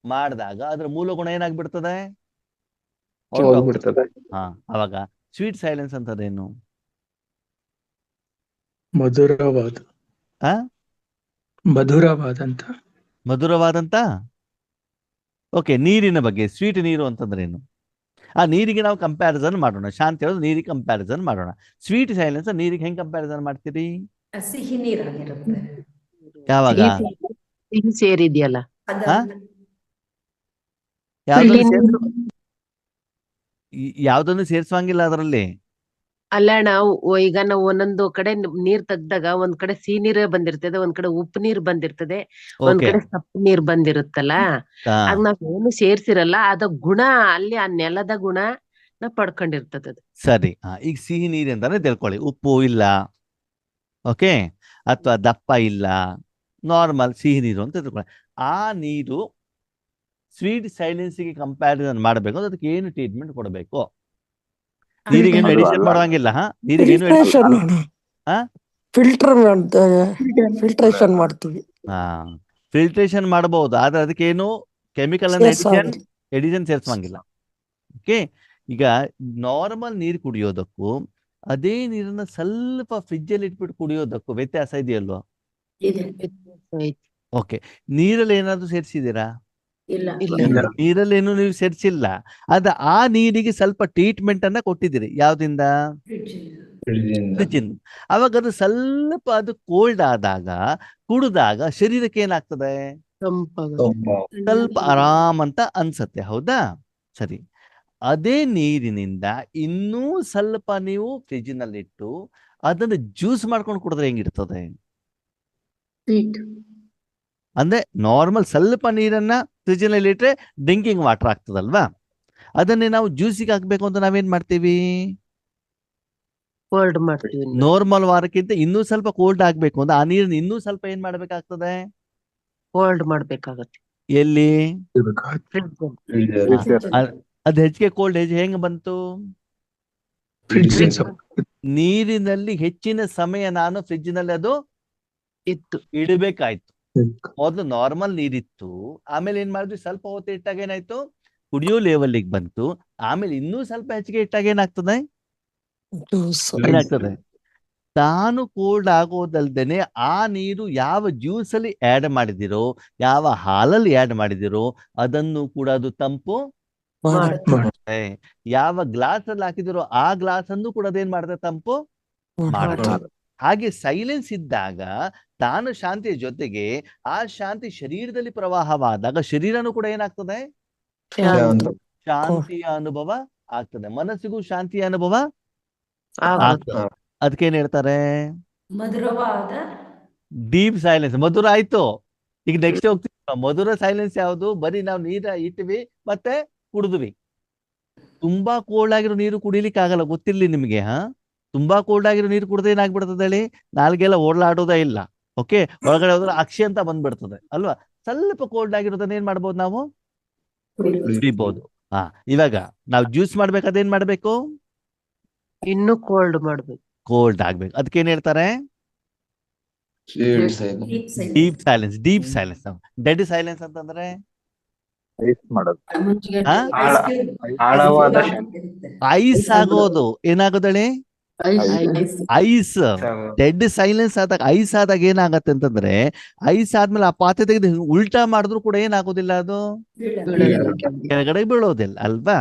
A: ಮಾಡಿದಾಗ ಅದ್ರ ಮೂಲ ಗುಣ ಏನಾಗ್ಬಿಡ್ತದೆ? ಹಾ, ಅವಾಗ ಸ್ವೀಟ್ ಸೈಲೆನ್ಸ್ ಅಂತದೇನು? ಮಧುರವಾದಂತ. ಓಕೆ, ನೀರಿನ ಬಗ್ಗೆ ಸ್ವೀಟ್ ನೀರು ಅಂತಂದ್ರೇನು? ಆ ನೀರಿಗೆ ನಾವು ಕಂಪ್ಯಾರಿಸನ್ ಮಾಡೋಣ. ಶಾಂತಿ ಹೇಳೋದು ನೀರಿಗೆ ಕಂಪ್ಯಾರಿಸನ್ ಮಾಡೋಣ. ಸ್ವೀಟ್ ಸೈಲೆನ್ಸ್ ನೀರಿಗೆ ಹೆಂಗ್ ಕಂಪ್ಯಾರಿಸನ್ ಮಾಡ್ತೀರಿ?
D: ಸಿಹಿ ನೀರಾಗಿರುತ್ತೆ.
A: ಯಾವಾಗ?
E: ಸೇರಿದ್ಯಲ್ಲ,
A: ಯಾವ್ದನ್ನು ಸೇರಿಸುವಂಗಿಲ್ಲ ಅದರಲ್ಲಿ.
E: ಅಲ್ಲ ನಾವು ಈಗ ನಾವು ಒಂದೊಂದು ಕಡೆ ನೀರ್ ತೆಗ್ದಾಗ ಒಂದ್ ಕಡೆ ಸಿಹಿ ನೀರೇ ಬಂದಿರ್ತದೆ, ಒಂದ್ ಕಡೆ ಉಪ್ಪು ನೀರ್ ಬಂದಿರ್ತದೆ, ಒಂದ್ ಕಡೆ ಸಪ್ಪು ನೀರ್ ಬಂದಿರುತ್ತಲ್ಲ. ಆಗ ನಾವ್ ಏನು ಸೇರ್ಸಿರಲ್ಲ, ಅದ ಗುಣ ಅಲ್ಲಿ ಆ ನೆಲದ ಗುಣ ಪಡ್ಕೊಂಡಿರ್ತದ.
A: ಸರಿ, ಈಗ ಸಿಹಿ ನೀರು ಅಂತಾನೆ ತಿಳ್ಕೊಳ್ಳಿ. ಉಪ್ಪು ಇಲ್ಲ, ಓಕೆ, ಅಥವಾ ದಪ್ಪ ಇಲ್ಲ, ನಾರ್ಮಲ್ ಸಿಹಿ ನೀರು ಅಂತ ತಿಳ್ಕೊಳ್ಳಿ. ಆ ನೀರು ಸ್ವೀಟ್ ಸೈಲೆನ್ಸ್ಗೆ ಕಂಪ್ಯಾರಿಸನ್ ಮಾಡಬೇಕು, ಅದಕ್ಕೆ ಏನು ಟ್ರೀಟ್ಮೆಂಟ್ ಕೊಡಬೇಕು? ನೀರಿಗೇನು
B: ಅದು
A: ಎಡಿಷನ್
B: ಅಲ್ಲ.
A: ಮಾಡುವಂಗಿಲ್ಲ. ನೀರಿಗೇನು
F: ಫಿಲ್ಟ್ರೇಷನ್
A: ಹಾ?
F: ಫಿಲ್ಟ್ರೇಷನ್ ಮಾಡ್ತೀವಿ.
A: ಫಿಲ್ಟ್ರೇಷನ್ ಮಾಡಬಹುದು, ಆದ್ರೆ ಅದಕ್ಕೇನು ಕೆಮಿಕಲ್ ಅನ್ನ ಎಡಿಷನ್ ಸೇರಿಸುವಂಗಿಲ್ಲ. ಓಕೆ, ಈಗ ನಾರ್ಮಲ್ ನೀರು ಕುಡಿಯೋದಕ್ಕೂ ಅದೇ ನೀರನ್ನ ಸ್ವಲ್ಪ ಫ್ರಿಜ್ ಅಲ್ಲಿ ಇಟ್ಬಿಟ್ಟು ಕುಡಿಯೋದಕ್ಕೂ ವ್ಯತ್ಯಾಸ ಇದೆಯಲ್ವಾ?
D: ಇದೆ.
A: ಓಕೆ, ನೀರಲ್ಲಿ ಏನಾದ್ರು ಸೇರಿಸಿದ್ದೀರಾ?
D: ಇಲ್ಲ.
A: ನೀರಲ್ಲಿ ಏನು ನೀವು ಸೇರಿಸಿಲ್ಲ. ಆ ನೀರಿಗೆ ಸ್ವಲ್ಪ ಟ್ರೀಟ್ಮೆಂಟ್ ಅನ್ನ ಕೊಟ್ಟಿದ್ದೀರಿ. ಯಾವ್ದಿಂದ? ಫ್ರಿಡ್ಜ್. ಅವಾಗ ಅದು ಸ್ವಲ್ಪ ಅದು ಕೋಲ್ಡ್ ಆದಾಗ ಕುಡಿದಾಗ ಶರೀರಕ್ಕೆ ಏನಾಗ್ತದೆ? ಸ್ವಲ್ಪ ಆರಾಮ್ ಅಂತ ಅನ್ಸತ್ತೆ. ಹೌದಾ? ಸರಿ, ಅದೇ ನೀರಿನಿಂದ ಇನ್ನೂ ಸ್ವಲ್ಪ ನೀವು ಫ್ರಿಜ್ ನಲ್ಲಿಟ್ಟು ಅದನ್ನ ಜ್ಯೂಸ್ ಮಾಡ್ಕೊಂಡು ಕುಡಿದ್ರೆ ಹೆಂಗಿರ್ತದೆ? ಅಂದ್ರೆ ನಾರ್ಮಲ್ ಸ್ವಲ್ಪ ನೀರನ್ನ ಫ್ರಿಜ್ ನಲ್ಲಿ ಇಟ್ರೆ ಡ್ರಿಂಕಿಂಗ್ ವಾಟರ್ ಆಗ್ತದಲ್ವಾ? ಅದನ್ನೇ ನಾವು ಜ್ಯೂಸಿಗೆ ಹಾಕ್ಬೇಕು ಅಂತ ನಾವೇನ್ ಮಾಡ್ತೀವಿ?
E: ಕೋಲ್ಡ್ ಮಾಡ್ತೀವಿ.
A: ನಾರ್ಮಲ್ ವಾರಕ್ಕಿಂತ ಇನ್ನೂ ಸ್ವಲ್ಪ ಕೋಲ್ಡ್ ಆಗ್ಬೇಕು ಅಂದ್ರೆ ಆ ನೀರನ್ನ ಇನ್ನೂ ಸ್ವಲ್ಪ ಏನ್ ಮಾಡ್ಬೇಕಾಗ್ತದೆ?
E: ಕೋಲ್ಡ್ ಮಾಡ್ಬೇಕಾಗತ್ತೆ.
A: ಎಲ್ಲಿ?
E: ಫ್ರಿಡ್ಜ್
A: ಅದು ಹೆಚ್ಚಿಗೆ ಕೋಲ್ಡ್ ಹೆಂಗ್ ಬಂತು? ನೀರಿನಲ್ಲಿ ಹೆಚ್ಚಿನ ಸಮಯ ನಾನು ಫ್ರಿಜ್ ನಲ್ಲಿ ಅದು
E: ಇತ್ತು
A: ಇಡಬೇಕಾಯ್ತು. ಮೊದಲು ನಾರ್ಮಲ್ ನೀರಿತ್ತು, ಆಮೇಲೆ ಏನ್ ಮಾಡಿದ್ವಿ? ಸ್ವಲ್ಪ ಹೊತ್ತು ಇಟ್ಟಾಗ ಏನಾಯ್ತು? ಕುಡಿಯೋ ಲೆವೆಲ್ಗೆ ಬಂತು. ಆಮೇಲೆ ಇನ್ನೂ ಸ್ವಲ್ಪ ಹೆಚ್ಚಿಗೆ ಇಟ್ಟಾಗ ಏನಾಗ್ತದೆ? ಏನಾಗ್ತದೆ? ತಾನು ಕೋಲ್ಡ್ ಆಗೋದಲ್ದೇನೆ ಆ ನೀರು ಯಾವ ಜ್ಯೂಸ್ ಅಲ್ಲಿ ಆಡ್ ಮಾಡಿದಿರೋ, ಯಾವ ಹಾಲಲ್ಲಿ ಆಡ್ ಮಾಡಿದಿರೋ ಅದನ್ನು ಕೂಡ ಅದು ತಂಪು ಮಾಡುತ್ತೆ. ಯಾವ ಗ್ಲಾಸ್ ಅಲ್ಲಿ ಹಾಕಿದಿರೋ ಆ ಗ್ಲಾಸ್ ಅನ್ನು ಕೂಡ ಅದೇನ್ ಮಾಡುತ್ತೆ? ತಂಪು ಮಾಡುತ್ತೆ. ಹಾಗೆ ಸೈಲೆನ್ಸ್ ಇದ್ದಾಗ ತಾನು ಶಾಂತಿಯ ಜೊತೆಗೆ ಆ ಶಾಂತಿ ಶರೀರದಲ್ಲಿ ಪ್ರವಾಹವಾದಾಗ ಶರೀರನೂ ಕೂಡ ಏನಾಗ್ತದೆ? ಶಾಂತಿಯ ಅನುಭವ ಆಗ್ತದೆ. ಮನಸ್ಸಿಗೂ ಶಾಂತಿಯ ಅನುಭವ ಆಗ್ತದೆ. ಅದಕ್ಕೇನ್ ಹೇಳ್ತಾರೆ?
D: ಮಧುರವಾದ
A: ಡೀಪ್ ಸೈಲೆನ್ಸ್. ಮಧುರ ಆಯ್ತು, ಈಗ ನೆಕ್ಸ್ಟ್ ಹೋಗ್ತೀವಿ. ಮಧುರ ಸೈಲೆನ್ಸ್ ಯಾವುದು? ಬರೀ ನಾವು ನೀರ ಇಟ್ವಿ ಮತ್ತೆ ಕುಡಿದ್ವಿ. ತುಂಬಾ ಕೋಲ್ಡ್ ಆಗಿರೋ ನೀರು ಕುಡಿಲಿಕ್ಕೆ ಆಗಲ್ಲ, ಗೊತ್ತಿರ್ಲಿ ನಿಮ್ಗೆ. ತುಂಬಾ ಕೋಲ್ಡ್ ಆಗಿರೋ ನೀರು ಕುಡಿದ್ರೆ ಏನಾಗ್ಬಿಡ್ತದೆ ಹೇಳಿ? ನಾಲ್ಗೆಲ್ಲ ಓಡಾಡೋದೇ ಇಲ್ಲ. ಓಕೆ, ಒಳಗಡೆ ಹೋದ್ರೆ ಅಕ್ಷಿ ಅಂತ ಬಂದ್ಬಿಡ್ತದೆ ಅಲ್ವಾ? ಸ್ವಲ್ಪ ಕೋಲ್ಡ್ ಆಗಿರೋದನ್ನ ಏನ್ ಮಾಡ್ಬೋದು ನಾವು? ಕುಡಿಬಹುದು. ಇವಾಗ ನಾವು ಜ್ಯೂಸ್ ಮಾಡ್ಬೇಕಾದ್ರೆ ಏನ್ ಮಾಡ್ಬೇಕು?
E: ಇನ್ನು ಕೋಲ್ಡ್ ಮಾಡ್ಬೇಕು.
A: ಕೋಲ್ಡ್ ಆಗ್ಬೇಕು. ಅದಕ್ಕೇನ್ ಹೇಳ್ತಾರೆ? Deep silence. Deep silence. Dead silence ಅಂತಂದ್ರೆ
C: ಆಳವಾದ
A: ಐಸ್ ಆಗೋದು. ಏನಾಗೋದಳಿ? ಐಸ್. ಡೆಡ್ ಸೈಲೆನ್ಸ್ ಆದಾಗ ಐಸ್ ಆದಾಗ ಏನಾಗತ್ತೆ ಅಂತಂದ್ರೆ, ಐಸ್ ಆದ್ಮೇಲೆ ಆ ಪಾತ್ರೆ ತೆಗೆದು ಉಲ್ಟಾ ಮಾಡಿದ್ರು ಕೂಡ ಏನಾಗೋದಿಲ್ಲ, ಅದು ಕೆಳಗಡೆ ಬೀಳೋದಿಲ್ಲ ಅಲ್ವಾ?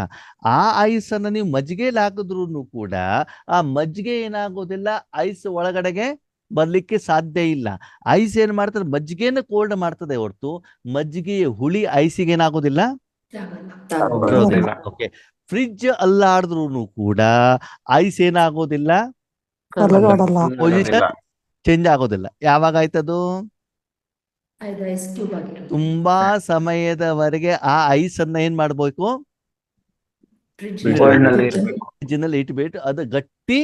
A: ಆ ಐಸ್ ಅನ್ನ ನೀವು ಮಜ್ಜಿಗೆಯಲ್ಲಿ ಹಾಕಿದ್ರು ಕೂಡ ಆ ಮಜ್ಜಿಗೆ ಏನಾಗೋದಿಲ್ಲ, ಐಸ್ ಒಳಗಡೆಗೆ ಬರ್ಲಿಕ್ಕೆ ಸಾಧ್ಯ ಇಲ್ಲ. ಐಸ್ ಏನ್ ಮಾಡ್ತಾರೆ? ಮಜ್ಜಿಗೆನ ಕೋಲ್ಡ್ ಮಾಡ್ತದೆ ಹೊರತು ಮಜ್ಜಿಗೆಯ ಹುಳಿ ಐಸಿಗೆ ಏನಾಗೋದಿಲ್ಲ. ಓಕೆ, ಫ್ರಿಡ್ಜ್ ಅಲ್ಲಾಡಿದ್ರು ಕೂಡ ಐಸ್ ಏನಾಗೋದಿಲ್ಲ, ಪೊಸಿಷನ್ ಚೇಂಜ್ ಆಗೋದಿಲ್ಲ. ಯಾವಾಗ ಆಯ್ತದು? ತುಂಬಾ ಸಮಯದವರೆಗೆ ಆ ಐಸ್ ಅನ್ನ ಏನ್ ಮಾಡ್ಬೇಕು? ಫ್ರಿಡ್ಜ್ ನಲ್ಲಿ ಇಟ್ಬಿಟ್ಟು ಅದು ಗಟ್ಟಿ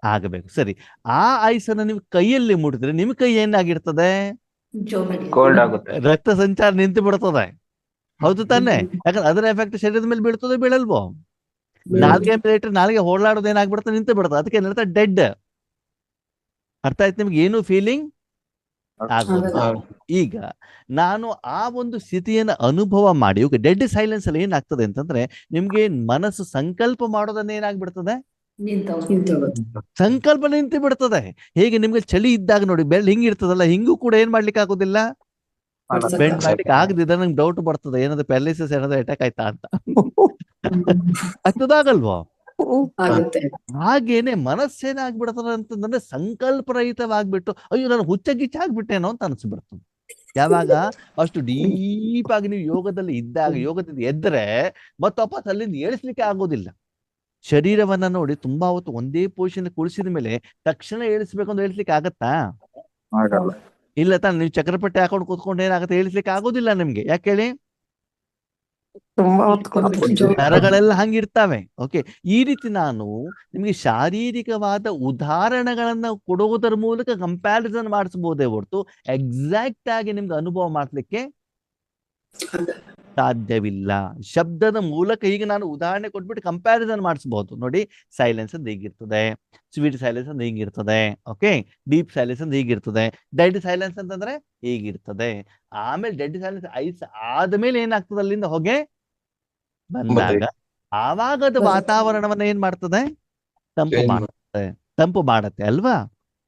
A: ಆಗಬೇಕು. ಸರಿ, ಆ ಐಸ್ ಅನ್ನ ನೀವು ಕೈಯಲ್ಲಿ ಮುಟ್ಟಿದ್ರೆ ನಿಮ್ ಕೈ ಏನಾಗಿರ್ತದೆ?
C: ಕೋಲ್ಡ್ ಆಗುತ್ತೆ.
A: ರಕ್ತ ಸಂಚಾರ ನಿಂತು ಬಿಡ್ತದೆ. ಹೌದು ತಾನೆ? ಯಾಕಂದ್ರೆ ಅದರ ಎಫೆಕ್ಟ್ ಶರೀರದ ಮೇಲೆ ಬೀಳ್ತದೆ, ಬೀಳಲ್ವೋ? ನಾಲ್ಗೆ ಮೇಲೆ ಇಟ್ಟರೆ ನಾಲ್ಗೆ ಓಡಾಡೋದು ಏನಾಗ್ಬಿಡ್ತದೆ? ನಿಂತು ಬಿಡ್ತದೆ. ಅದಕ್ಕೆ ಏನ್ ಹೇಳ್ತಾರೆ? ಡೆಡ್. ಅರ್ಥ ಆಯ್ತು ನಿಮ್ಗೆ? ಏನು ಫೀಲಿಂಗ್ ಆಗೋದಿಲ್ಲ. ಈಗ ನಾನು ಆ ಒಂದು ಸ್ಥಿತಿಯನ್ನು ಅನುಭವ ಮಾಡಿ, ಡೆಡ್ ಸೈಲೆನ್ಸ್ ಅಲ್ಲಿ ಏನಾಗ್ತದೆ ಅಂತಂದ್ರೆ ನಿಮ್ಗೆ ಮನಸ್ಸು ಸಂಕಲ್ಪ ಮಾಡೋದನ್ನ ಏನಾಗ್ಬಿಡ್ತದೆ? ಸಂಕಲ್ಪ ನಿಂತು ಬಿಡ್ತದೆ. ಹೇಗೆ ನಿಮ್ಗೆ ಚಳಿ ಇದ್ದಾಗ ನೋಡಿ ಬೆಳ್ಳ ಹಿಂಗಿರ್ತದಲ್ಲ, ಹಿಂಗೂ ಕೂಡ ಏನ್ ಮಾಡ್ಲಿಕ್ಕೆ ಆಗೋದಿಲ್ಲ, ಬೆಂಡ್ ಮಾಡ್ಲಿಕ್ಕೆ ಆಗದಿದ್ದ ನಂಗೆ ಡೌಟ್ ಬರ್ತದೆ, ಏನಾದ್ರು ಪ್ಯಾರಲಿಸಿಸ್ ಏನಾದ್ರು ಅಟ್ಯಾಕ್ ಆಯ್ತಾ ಅಂತ. ಆಗ್ತದಾಗಲ್ವೋ? ಹಾಗೇನೆ ಮನಸ್ಸೇನಾಗ್ಬಿಡ್ತದೆ ಅಂತಂದ್ರೆ ಸಂಕಲ್ಪರಹಿತವಾಗ್ಬಿಟ್ಟು ಅಯ್ಯೋ ನಾನು ಹುಚ್ಚಗಿಚ್ಚ ಆಗ್ಬಿಟ್ಟೇನೋ ಅಂತ ಅನ್ಸ್ಬಿಡ್ತದೆ. ಯಾವಾಗ ಅಷ್ಟು ಡೀಪ್ ಆಗಿ ನೀವು ಯೋಗದಲ್ಲಿ ಇದ್ದಾಗ, ಯೋಗದಿಂದ ಎದ್ರೆ ಮತ್ತೆ ವಾಪಸ್ ಅಲ್ಲಿಂದ ಏಳಿಸ್ಲಿಕ್ಕೆ ಆಗೋದಿಲ್ಲ. ಶರೀರವನ್ನ ನೋಡಿ ತುಂಬಾ ಹೊತ್ತು ಒಂದೇ ಪೊಸಿಷನ್ ಕುಳಿಸಿದ ಮೇಲೆ ತಕ್ಷಣ ಏಳಿಸ್ಬೇಕು ಅಂತ ಏಳಿಸ್ಲಿಕ್ಕೆ ಆಗತ್ತಾ? ಇಲ್ಲ ತಾನೆ? ನೀವು ಚಕ್ರಪಟ್ಟೆ ಹಾಕೊಂಡು ಕೂತ್ಕೊಂಡು ಏನಾಗುತ್ತೆ? ಏಳಿಸ್ಲಿಕ್ಕೆ ಆಗೋದಿಲ್ಲ ನಿಮ್ಗೆ. ಯಾಕೆ ಹೇಳಿ? ನರಗಳೆಲ್ಲ ಹಂಗಿರ್ತಾವೆ. ಓಕೆ, ಈ ರೀತಿ ನಾನು ನಿಮ್ಗೆ ಶಾರೀರಿಕವಾದ ಉದಾಹರಣೆಗಳನ್ನ ಕೊಡುವುದರ ಮೂಲಕ ಕಂಪ್ಯಾರಿಸನ್ ಮಾಡಿಸಬಹುದೇ ಹೊರತು ಎಕ್ಸಾಕ್ಟ್ ಆಗಿ ನಿಮ್ಗೆ ಅನುಭವ ಮಾಡ್ಲಿಕ್ಕೆ ಸಾಧ್ಯವಿಲ್ಲ. ಶಬ್ದದ ಮೂಲಕ ಈಗ ನಾನು ಉದಾಹರಣೆ ಕೊಟ್ಬಿಟ್ಟು ಕಂಪ್ಯಾರಿಸನ್ ಮಾಡಿಸಬಹುದು. ನೋಡಿ, ಸೈಲೆನ್ಸ್ ಅಂತ ಹೀಗಿರ್ತದೆ, ಸ್ವೀಟ್ ಸೈಲೆನ್ಸ್ ಅಂತ ಹೀಗಿರ್ತದೆ, ಓಕೆ, ಡೀಪ್ ಸೈಲೆನ್ಸ್ ಅಂತ ಹೀಗಿರ್ತದೆ, ಡೆಡ್ ಸೈಲೆನ್ಸ್ ಅಂತಂದ್ರೆ ಹೀಗಿರ್ತದೆ. ಆಮೇಲೆ ಡೆಡ್ ಸೈಲೆನ್ಸ್ ಐಸ್ ಆದ್ಮೇಲೆ ಏನಾಗ್ತದೆ, ಅಲ್ಲಿಂದ ಹೊಗೆ ಬಂದಾಗ ಆವಾಗದ ವಾತಾವರಣವನ್ನ ಏನ್ ಮಾಡ್ತದೆ, ತಂಪು ಮಾಡುತ್ತೆ, ತಂಪು ಮಾಡತ್ತೆ ಅಲ್ವಾ.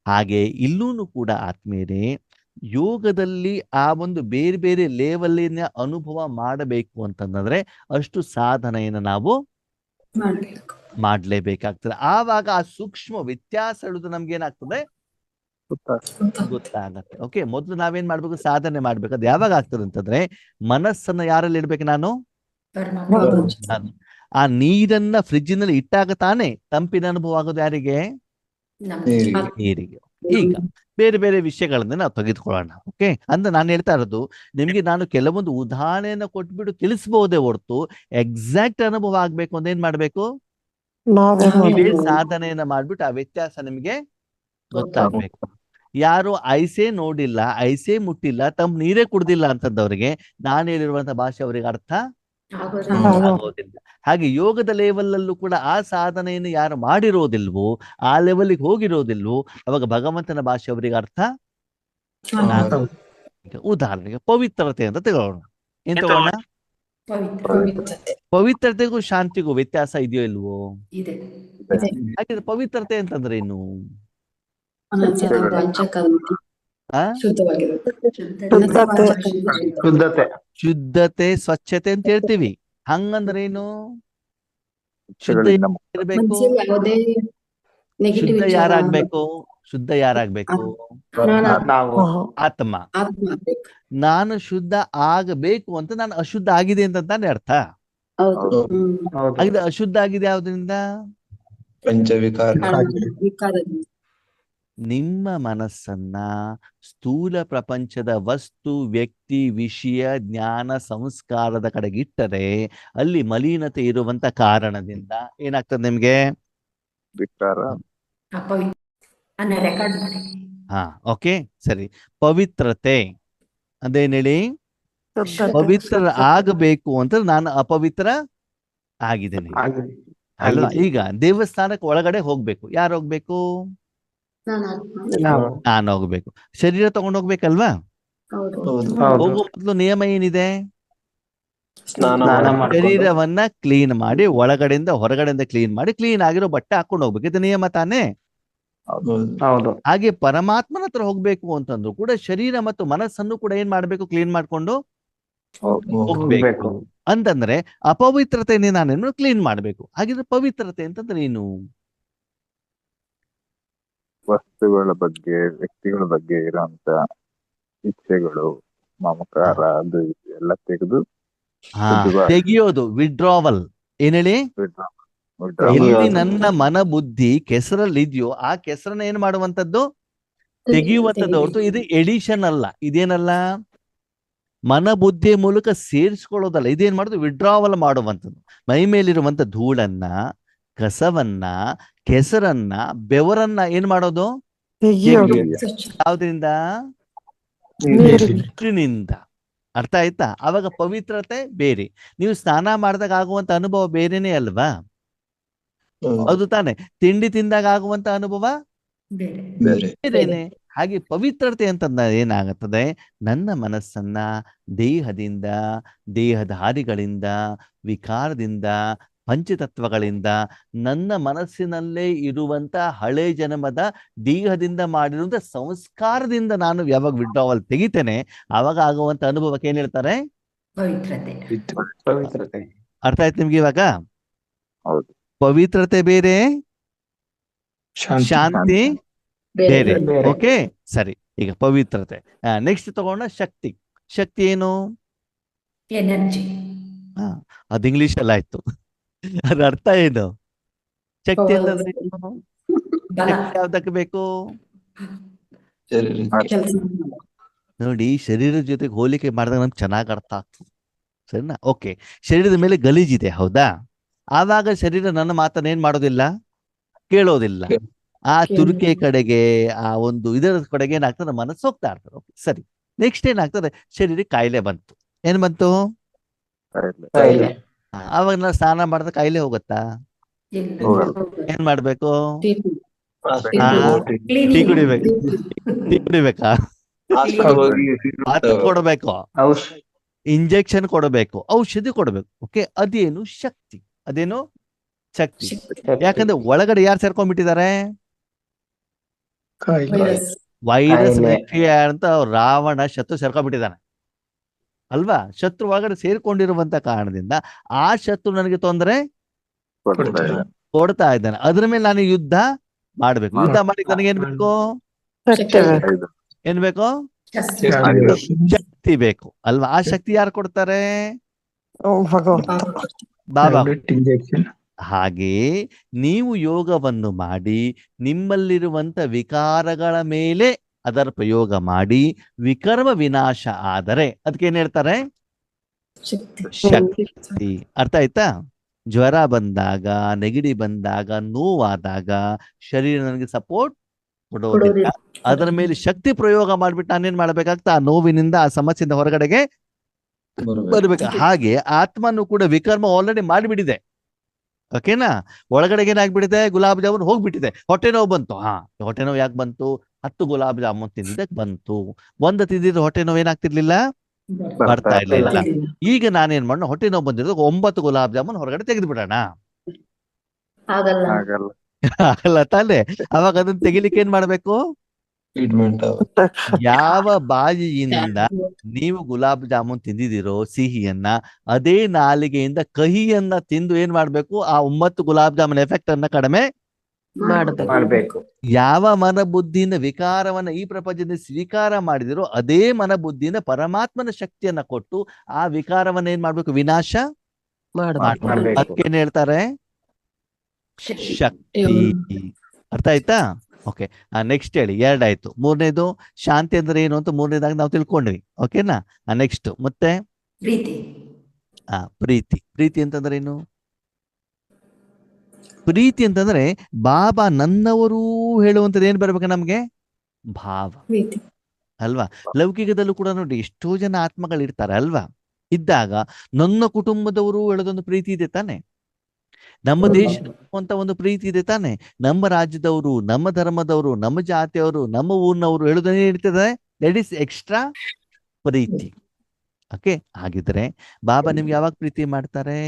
A: ಹಾಗೆ ಇಲ್ಲೂ ಕೂಡ ಆತ್ಮೀಯರೇ, ಯೋಗದಲ್ಲಿ ಆ ಒಂದು ಬೇರೆ ಬೇರೆ ಲೆವೆಲ್ಲಿನ ಅನುಭವ ಮಾಡಬೇಕು ಅಂತಂದ್ರೆ ಅಷ್ಟು ಸಾಧನೆಯನ್ನು ನಾವು
D: ಮಾಡ್ಬೇಕು.
A: ಮಾಡ್ಲೇಬೇಕಾಗ್ತದೆ. ಆವಾಗ ಆ ಸೂಕ್ಷ್ಮ ವ್ಯತ್ಯಾಸ ಹೇಳುದು ನಮ್ಗೆ ಏನಾಗ್ತದೆ, ಗೊತ್ತಾಗತ್ತೆ. ಓಕೆ, ಮೊದಲು ನಾವೇನ್ ಮಾಡ್ಬೇಕು, ಸಾಧನೆ ಮಾಡ್ಬೇಕು. ಅದು ಯಾವಾಗ ಆಗ್ತದೆ ಅಂತಂದ್ರೆ ಮನಸ್ಸನ್ನ ಯಾರಲ್ಲಿ ಇಡ್ಬೇಕು, ನಾನು ಆ ನೀರನ್ನ ಫ್ರಿಜ್ ನಲ್ಲಿ ಇಟ್ಟಾಗ ತಾನೇ ತಂಪಿನ ಅನುಭವ ಆಗೋದು ಯಾರಿಗೆ, ನೀರಿಗೆ. ಈಗ ಬೇರೆ ಬೇರೆ ವಿಷಯಗಳನ್ನ ನಾವು ತೆಗೆದುಕೊಳ್ಳೋಣ. ಓಕೆ, ಅಂದ್ರೆ ನಾನು ಹೇಳ್ತಾ ಇರೋದು ನಿಮ್ಗೆ ನಾನು ಕೆಲವೊಂದು ಉದಾಹರಣೆಯನ್ನ ಕೊಟ್ಬಿಟ್ಟು ತಿಳಿಸಬಹುದೇ ಹೊರತು ಎಕ್ಸಾಕ್ಟ್ ಅನುಭವ ಆಗ್ಬೇಕು ಅಂತ ಏನ್ ಮಾಡ್ಬೇಕು, ನೀವೇ ಸಾಧನೆಯನ್ನ ಮಾಡ್ಬಿಟ್ಟು ಆ ವ್ಯತ್ಯಾಸ ನಿಮ್ಗೆ ಗೊತ್ತಾಗ್ಬೇಕು. ಯಾರು ಐಸೇ ನೋಡಿಲ್ಲ, ಐಸೇ ಮುಟ್ಟಿಲ್ಲ, ತಮ್ಮ ನೀರೇ ಕುಡ್ದಿಲ್ಲ ಅಂತಂದವ್ರಿಗೆ ನಾನು ಹೇಳಿರುವಂತ ಭಾಷೆ ಅವರಿಗೆ ಅರ್ಥ ಆಗೋದಿಲ್ಲ. ಹಾಗೆ ಯೋಗದ ಲೆವೆಲ್ ಅಲ್ಲೂ ಕೂಡ ಆ ಸಾಧನೆಯನ್ನು ಯಾರು ಮಾಡಿರೋದಿಲ್ವೋ, ಆ ಲೆವೆಲ್ಗೆ ಹೋಗಿರೋದಿಲ್ವೋ, ಅವಾಗ ಭಗವಂತನ ಭಾಷೆ ಅವರಿಗೆ ಅರ್ಥ. ಉದಾಹರಣೆಗೆ ಪವಿತ್ರತೆ ಅಂತ ತಗೊಳ್ಳೋಣ. ಏನ್ ತಗೊಳ್ಳೋಣ, ಪವಿತ್ರತೆಗೂ ಶಾಂತಿಗೂ ವ್ಯತ್ಯಾಸ ಇದೆಯೋ ಇಲ್ವೋ? ಹಾಗಿದ್ರೆ ಪವಿತ್ರತೆ ಅಂತಂದ್ರೆ ಏನು? ಶುದ್ಧತೆ, ಸ್ವಚ್ಛತೆ ಅಂತ ಹೇಳ್ತೀವಿ. ಹಂಗಂದ್ರೆ ಏನು? ಶುದ್ಧ ಇರ್ಬೇಕು. ಶುದ್ಧ ಯಾರಾಗ್ಬೇಕು? ಶುದ್ಧ ಯಾರಾಗ್ಬೇಕು? ಆತ್ಮ. ನಾನು ಶುದ್ಧ ಆಗಬೇಕು ಅಂತ ನಾನು ಅಶುದ್ಧ ಆಗಿದೆ ಅಂತ ತಾನೇ ಅರ್ಥ. ಹಾಗಿದ್ರೆ ಅಶುದ್ಧ ಆಗಿದೆ ಯಾವ್ದ್ರಿಂದ? ನಿಮ್ಮ ಮನಸ್ಸನ್ನ ಸ್ಥೂಲ ಪ್ರಪಂಚದ ವಸ್ತು, ವ್ಯಕ್ತಿ, ವಿಷಯ, ಜ್ಞಾನ, ಸಂಸ್ಕಾರದ ಕಡೆಗಿಟ್ಟರೆ ಅಲ್ಲಿ ಮಲಿನತೆ ಇರುವಂತ ಕಾರಣದಿಂದ ಏನಾಗ್ತದೆ ನಿಮ್ಗೆ? ಹಾ, ಓಕೆ, ಸರಿ. ಪವಿತ್ರತೆ ಅದೇನ್ ಹೇಳಿ? ಪವಿತ್ರ ಆಗಬೇಕು ಅಂತ ನಾನು ಅಪವಿತ್ರ ಆಗಿದ್ದೇನೆ ಅಲ್ವಾ? ಈಗ ದೇವಸ್ಥಾನಕ್ಕೆ ಒಳಗಡೆ ಹೋಗ್ಬೇಕು, ಯಾರು ಹೋಗ್ಬೇಕು? ನಾನು ಹೋಗ್ಬೇಕು. ಶರೀರ ತಗೊಂಡು ಹೋಗ್ಬೇಕಲ್ವಾ? ಹೋಗೋ ಮೊದಲು ನಿಯಮ ಏನಿದೆ? ಶರೀರವನ್ನ ಕ್ಲೀನ್ ಮಾಡಿ, ಒಳಗಡೆಯಿಂದ ಹೊರಗಡೆಯಿಂದ ಕ್ಲೀನ್ ಮಾಡಿ, ಕ್ಲೀನ್ ಆಗಿರೋ ಬಟ್ಟೆ ಹಾಕೊಂಡು ಹೋಗ್ಬೇಕು. ಇದು ನಿಯಮ ತಾನೇ? ಹಾಗೆ ಪರಮಾತ್ಮನ ಹತ್ರ ಹೋಗ್ಬೇಕು ಅಂತಂದ್ರು ಕೂಡ ಶರೀರ ಮತ್ತು ಮನಸ್ಸನ್ನು ಕೂಡ ಏನ್ ಮಾಡ್ಬೇಕು? ಕ್ಲೀನ್ ಮಾಡ್ಕೊಂಡು ಹೋಗ್ಬೇಕು. ಅಂತಂದ್ರೆ ಅಪವಿತ್ರತೆಯನ್ನು ನಾನೇನು ಕ್ಲೀನ್ ಮಾಡ್ಬೇಕು. ಹಾಗಿದ್ರೆ ಪವಿತ್ರತೆ ಅಂತಂದ್ರೆ ಏನು?
F: ವಸ್ತುಗಳ ಬಗ್ಗೆ, ವ್ಯಕ್ತಿಗಳ ಬಗ್ಗೆ ಇರೋಂತ ಇಚ್ಛೆಗಳು, ಮಮಕಾರ, ಅದು ಎಲ್ಲ ತೆಗೆದು
A: ತೆಗಿಯೋದು, ವಿಡ್ರಾವಲ್. ಏನ್ ಹೇಳಿ? ಎಲ್ಲಿ ನನ್ನ ಮನ ಬುದ್ಧಿ ಕೆಸರಲ್ಲಿ ಇದೆಯೋ ಆ ಕೆಸರನ್ನ ಏನ್ ಮಾಡುವಂತದ್ದು? ತೆಗೆಯುವಂತದ್ದು ಹೊರತು ಇದು ಎಡಿಷನ್ ಅಲ್ಲ. ಇದೇನಲ್ಲ, ಮನ ಬುದ್ಧಿಯ ಮೂಲಕ ಸೇರಿಸ್ಕೊಳ್ಳೋದಲ್ಲ. ಇದೇನ್ ಮಾಡೋದು? ವಿಡ್ರಾವಲ್ ಮಾಡುವಂಥದ್ದು. ಮೈ ಮೇಲಿರುವಂತ ಧೂಳನ್ನ, ಕಸವನ್ನ, ಕೆಸರನ್ನ, ಬೆವರನ್ನ ಏನ್ ಮಾಡೋದು? ಯಾವ್ದ್ರಿಂದ? ನೀರಿನಿಂದ. ಅರ್ಥ ಆಯ್ತಾ? ಅವಾಗ ಪವಿತ್ರತೆ ಬೇರೆ. ನೀವು ಸ್ನಾನ ಮಾಡಿದಾಗ ಆಗುವಂತ ಅನುಭವ ಬೇರೆನೇ ಅಲ್ವಾ? ಅದು ತಾನೆ. ತಿಂಡಿ ತಿಂದಾಗ ಆಗುವಂತ ಅನುಭವ ಬೇರೆನೆ. ಹಾಗೆ ಪವಿತ್ರತೆ ಅಂತಂದ ಏನಾಗುತ್ತದೆ? ನನ್ನ ಮನಸ್ಸನ್ನ ದೇಹದಿಂದ, ದೇಹಧಾರಿಗಳಿಂದ, ವಿಕಾರದಿಂದ, ಪಂಚತತ್ವಗಳಿಂದ, ನನ್ನ ಮನಸ್ಸಿನಲ್ಲೇ ಇರುವಂತ ಹಳೆ ಜನ್ಮದ ದೇಹದಿಂದ ಮಾಡಿರುವಂತ ಸಂಸ್ಕಾರದಿಂದ ನಾನು ಯಾವಾಗ ವಿಡ್ರಾವಲ್ ತೆಗಿತೇನೆ ಆವಾಗ ಆಗುವಂತ ಅನುಭವಕ್ಕೆ ಏನ್ ಹೇಳ್ತಾರೆ?
C: ಪವಿತ್ರತೆ.
A: ಅರ್ಥ ಆಯ್ತು ನಿಮ್ಗೆ ಇವಾಗ? ಪವಿತ್ರತೆ ಬೇರೆ, ಶಾಂತಿ ಬೇರೆ. ಓಕೆ, ಸರಿ. ಈಗ ಪವಿತ್ರತೆ. ನೆಕ್ಸ್ಟ್ ತಗೊಂಡ ಶಕ್ತಿ. ಶಕ್ತಿ ಏನು?
D: ಎನರ್ಜಿ.
A: ಅದು ಇಂಗ್ಲಿಷ್ ಅಲ್ಲಿ ಆಯ್ತು. ಅದ್ರ ಅರ್ಥ ಏನು? ಶಕ್ತಿ ಅಂತಂದ್ರೆ ಯಾವ್ದಕ್ಕೆ ಬೇಕು? ನೋಡಿ, ಶರೀರದ ಜೊತೆಗೆ ಹೋಲಿಕೆ ಮಾಡಿದಾಗ ನಮ್ಗೆ ಚೆನ್ನಾಗಿ ಅರ್ಥ ಆಗ್ತದೆ. ಸರಿನಾ? ಓಕೆ, ಶರೀರದ ಮೇಲೆ ಗಲೀಜಿದೆ, ಹೌದಾ? ಆವಾಗ ಶರೀರ ನನ್ನ ಮಾತನ್ನ ಏನ್ ಮಾಡೋದಿಲ್ಲ, ಕೇಳೋದಿಲ್ಲ. ಆ ತುರುಕೆ ಕಡೆಗೆ, ಆ ಒಂದು ಇದರ ಕಡೆಗೆ ಏನಾಗ್ತದೆ? ಮನಸ್ಸು ಹೋಗ್ತಾ ಇರ್ತದೆ. ಓಕೆ, ಸರಿ. ನೆಕ್ಸ್ಟ್ ಏನಾಗ್ತದೆ? ಶರೀರಕ್ಕೆ ಕಾಯಿಲೆ ಬಂತು. ಏನ್ ಬಂತು?
C: ಕಾಯಿಲೆ
A: ಅವಾಗ ನಾವು ಸ್ನಾನ ಮಾಡಿದ್ರೆ ಕಾಯಿಲೆ ಹೋಗುತ್ತಾ? ಏನ್ ಮಾಡ್ಬೇಕು? ಟೀ ಕುಡಿಬೇಕು. ಟೀ ಕುಡಿಬೇಕಾ? ಅದು ಕೊಡಬೇಕು,
C: ಔಷಧಿ
A: ಇಂಜೆಕ್ಷನ್ ಕೊಡಬೇಕು, ಔಷಧಿ ಕೊಡಬೇಕು. ಓಕೆ, ಅದೇನು ಶಕ್ತಿ, ಅದೇನು ಶಕ್ತಿ. ಯಾಕಂದ್ರೆ ಒಳಗಡೆ ಯಾರು ಸೇರ್ಕೊಂಡ್ಬಿಟ್ಟಿದ್ದಾರೆ? ವೈರಸ್ ಅಂತ ರಾವಣ ಶತ್ರು ಸೇರ್ಕೊಂಡ್ಬಿಟ್ಟಿದ್ದಾನೆ ಅಲ್ವಾ? ಶತ್ರು ಒಳಗಡೆ ಸೇರ್ಕೊಂಡಿರುವಂತ ಕಾರಣದಿಂದ ಆ ಶತ್ರು ನನಗೆ ತೊಂದರೆ ಕೊಡ್ತಾ ಇದ್ದಾನೆ. ಅದ್ರ ಮೇಲೆ ನಾನು ಯುದ್ಧ ಮಾಡ್ಬೇಕು. ಯುದ್ಧ ಮಾಡಿ ನನಗೆ ಏನ್ ಬೇಕು? ಏನ್ ಬೇಕು? ಶಕ್ತಿ ಬೇಕು ಅಲ್ವಾ? ಆ ಶಕ್ತಿ ಯಾರು ಕೊಡ್ತಾರೆ? ಬಾಬಾ. ಹಾಗೆ ನೀವು ಯೋಗವನ್ನು ಮಾಡಿ ನಿಮ್ಮಲ್ಲಿರುವಂತ ವಿಕಾರಗಳ ಮೇಲೆ ಅದರ ಪ್ರಯೋಗ ಮಾಡಿ ವಿಕರ್ಮ ವಿನಾಶ ಆದರೆ ಅದಕ್ಕೆ ಏನ್ ಹೇಳ್ತಾರೆ? ಶಕ್ತಿ. ಅರ್ಥ ಆಯ್ತಾ? ಜ್ವರ ಬಂದಾಗ, ನೆಗಡಿ ಬಂದಾಗ, ನೋವಾದಾಗ ಶರೀರ ನನಗೆ ಸಪೋರ್ಟ್ ಕೊಡೋದಿಲ್ಲ. ಅದರ ಮೇಲೆ ಶಕ್ತಿ ಪ್ರಯೋಗ ಮಾಡ್ಬಿಟ್ಟು ನಾನೇನ್ ಮಾಡ್ಬೇಕಾಗ್ತಾ? ಆ ನೋವಿನಿಂದ, ಆ ಸಮಸ್ಯೆಯಿಂದ ಹೊರಗಡೆಗೆ ಬರ್ಬೇಕು. ಹಾಗೆ ಆತ್ಮನು ಕೂಡ ವಿಕರ್ಮ ಆಲ್ರೆಡಿ ಮಾಡಿಬಿಟ್ಟಿದೆ. ಓಕೆನಾ? ಒಳಗಡೆಗೆ ಏನಾಗ್ಬಿಟ್ಟಿದೆ? ಗುಲಾಬ್ ಜಾಮೂನ್ ಹೋಗ್ಬಿಟ್ಟಿದೆ. ಹೊಟ್ಟೆ ನೋವು ಬಂತು. ಹೊಟ್ಟೆ ನೋವು ಯಾಕೆ ಬಂತು? 10 ಗುಲಾಬ್ ಜಾಮೂನ್ ತಿಂದಿದ್ದಕ್ಕೆ ಬಂತು. ಒಂದು ತಿಂದಿದ್ರೆ ಹೊಟ್ಟೆ ನೋವು ಏನಾಗ್ತಿರ್ಲಿಲ್ಲ, ಬರ್ತಾ ಇರ್ಲಿಲ್ಲ. ಈಗ ನಾನೇನ್ ಮಾಡೋಣ? ಹೊಟ್ಟೆ ನೋವು ಬಂದಿರೋದು 9 ಗುಲಾಬ್ ಜಾಮೂನ್ ಹೊರಗಡೆ ತೆಗೆದು ಬಿಡೋಣ. ಆಗಲ್ಲ ತಾನೆ? ಅವಾಗ ಅದನ್ನ ತೆಗಿಲಿಕ್ಕೆ ಏನ್ ಮಾಡ್ಬೇಕು? ಯಾವ ಬಾಯಿಯಿಂದ ನೀವು ಗುಲಾಬ್ ಜಾಮೂನ್ ತಿಂದಿದಿರೋ ಸಿಹಿಯನ್ನ, ಅದೇ ನಾಲಿಗೆಯಿಂದ ಕಹಿಯನ್ನ ತಿಂದು ಏನ್ ಮಾಡ್ಬೇಕು? ಆ 9 ಗುಲಾಬ್ ಜಾಮೂನ್ ಎಫೆಕ್ಟ್ ಅನ್ನ ಕಡಿಮೆ
C: ಮಾಡ್ಬೇಕು.
A: ಯಾವ ಮನ ಬುದ್ಧಿಯಿಂದ ವಿಕಾರವನ್ನ ಈ ಪ್ರಪಂಚದಿಂದ ಸ್ವೀಕಾರ ಮಾಡಿದಿರೋ ಅದೇ ಮನ ಬುದ್ಧಿಯಿಂದ ಪರಮಾತ್ಮನ ಶಕ್ತಿಯನ್ನ ಕೊಟ್ಟು ಆ ವಿಕಾರವನ್ನ ಏನ್ ಮಾಡ್ಬೇಕು? ವಿನಾಶ
C: ಮಾಡ್ಬೇಕು.
A: ಅದಕ್ಕೇನ್ ಹೇಳ್ತಾರೆ? ಶಕ್ತಿ. ಅರ್ಥ ಆಯ್ತಾ? ಓಕೆ, ನೆಕ್ಸ್ಟ್ ಹೇಳಿ. 2 ಆಯ್ತು. 3ನೇದು ಶಾಂತಿ ಅಂದ್ರೆ ಏನು ಅಂತ 3ನೇದಾಗಿ ನಾವು ತಿಳ್ಕೊಂಡ್ವಿ. ಓಕೆನಾ? ನೆಕ್ಸ್ಟ್ ಮತ್ತೆ
D: ಪ್ರೀತಿ.
A: ಪ್ರೀತಿ. ಪ್ರೀತಿ ಅಂತಂದ್ರೆ ಏನು? ಪ್ರೀತಿ ಅಂತಂದ್ರೆ ಬಾಬಾ ನನ್ನವರು ಹೇಳುವಂತದ್ದು ಏನ್ ಬರ್ಬೇಕು ನಮ್ಗೆ? ಭಾವ ಅಲ್ವಾ? ಲೌಕಿಕದಲ್ಲೂ ಕೂಡ ನೋಡಿ ಎಷ್ಟೋ ಜನ ಆತ್ಮಗಳಿರ್ತಾರೆ ಅಲ್ವಾ? ಇದ್ದಾಗ ನನ್ನ ಕುಟುಂಬದವರು ಹೇಳೋದೊಂದು ಪ್ರೀತಿ ಇದೆ ತಾನೆ, ನಮ್ಮ ದೇಶ ಅಂತ ಒಂದು ಪ್ರೀತಿ ಇದೆ ತಾನೆ, ನಮ್ಮ ರಾಜ್ಯದವರು, ನಮ್ಮ ಧರ್ಮದವರು, ನಮ್ಮ ಜಾತಿಯವರು, ನಮ್ಮ ಊರಿನವರು ಹೇಳುವುದನ್ನೇ ಇರ್ತದೆ. ದಟ್ ಇಸ್ ಎಕ್ಸ್ಟ್ರಾ ಪ್ರೀತಿ. ಓಕೆ, ಹಾಗಿದ್ರೆ ಬಾಬಾ ನಿಮ್ಗೆ ಯಾವಾಗ ಪ್ರೀತಿ ಮಾಡ್ತಾರೆ?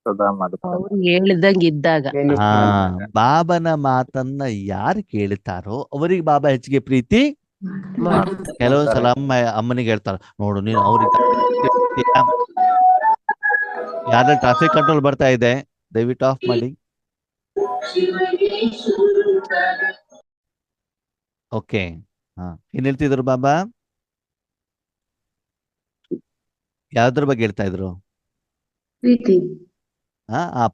E: ಅವ್ರು ಹೇಳ್ದಂಗ ಇದ್ದಾಗ.
A: ಬಾಬನ ಮಾತನ್ನ ಯಾರು ಕೇಳ್ತಾರೋ ಅವರಿಗೆ ಬಾಬಾ ಹೆಚ್ಚಿಗೆ ಪ್ರೀತಿ. ಕೆಲವೊಂದ್ಸಲ ಅಮ್ಮನಿಗೆ ಹೇಳ್ತಾರ, ನೋಡು ನೀನು ಅವ್ರಿಗೆ ಯಾರ ಟ್ರಾಫಿಕ್ ಕಂಟ್ರೋಲ್ ಬರ್ತಾ ಇದೆ, ದಯವಿಟ್ಟು ಆಫ್ ಮಾಡಿ. ಓಕೆ, ಏನ್ ಹೇಳ್ತಿದ್ರು ಬಾಬಾ? ಯಾವ್ದ್ರ ಬಗ್ಗೆ ಹೇಳ್ತಾ ಇದ್ರು?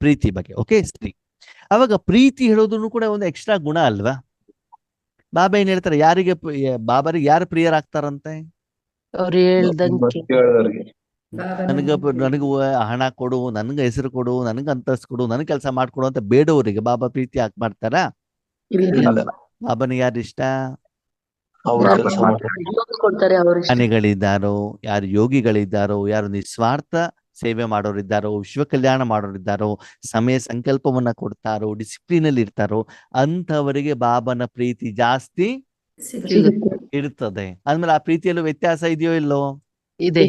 A: ಪ್ರೀತಿ ಬಗ್ಗೆ. ಓಕೆ, ಸ್ತ್ರೀ. ಅವಾಗ ಪ್ರೀತಿ ಹೇಳೋದನ್ನು ಕೂಡ ಒಂದು ಎಕ್ಸ್ಟ್ರಾ ಗುಣ ಅಲ್ವಾ? ಬಾಬಾ ಏನ್ ಹೇಳ್ತಾರೆ? ಯಾರಿಗೆ ಬಾಬಾರಿಗೆ ಯಾರು ಪ್ರಿಯರಾಗ್ತಾರಂತೆ?
E: ಅವ್ರು ಹೇಳ್ದಂಗೆ.
A: ನನಗ ಹಣ ಕೊಡು, ನನ್ಗ ಹೆಸರು ಕೊಡು, ನನ್ಗ ಅಂತಸ್ತು ಕೊಡು, ನನ್ ಕೆಲಸ ಮಾಡ್ಕೊಡು ಅಂತ ಬೇಡವರಿಗೆ ಬಾಬಾ ಪ್ರೀತಿ ಯಾಕೆ ಮಾಡ್ತಾರ? ಬಾಬನಿಗೆ ಯಾರು ಇಷ್ಟ? ಜ್ಞಾನಿಗಳಿದ್ದಾರೋ, ಯಾರು ಯೋಗಿಗಳಿದ್ದಾರೋ, ಯಾರು ನಿಸ್ವಾರ್ಥ ಸೇವೆ ಮಾಡೋರಿದ್ದಾರೋ, ವಿಶ್ವ ಕಲ್ಯಾಣ ಮಾಡೋರಿದ್ದಾರೋ, ಸಮಯ ಸಂಕಲ್ಪವನ್ನ ಕೊಡ್ತಾರೋ, ಡಿಸಿಪ್ಲಿನ್ ಅಲ್ಲಿ ಇರ್ತಾರೋ ಅಂತವರಿಗೆ ಬಾಬನ ಪ್ರೀತಿ ಜಾಸ್ತಿ ಇರ್ತದೆ. ಆದ್ಮೇಲೆ ಆ ಪ್ರೀತಿಯಲ್ಲೂ ವ್ಯತ್ಯಾಸ ಇದೆಯೋ ಇಲ್ಲೋ?
E: ಇದೆ.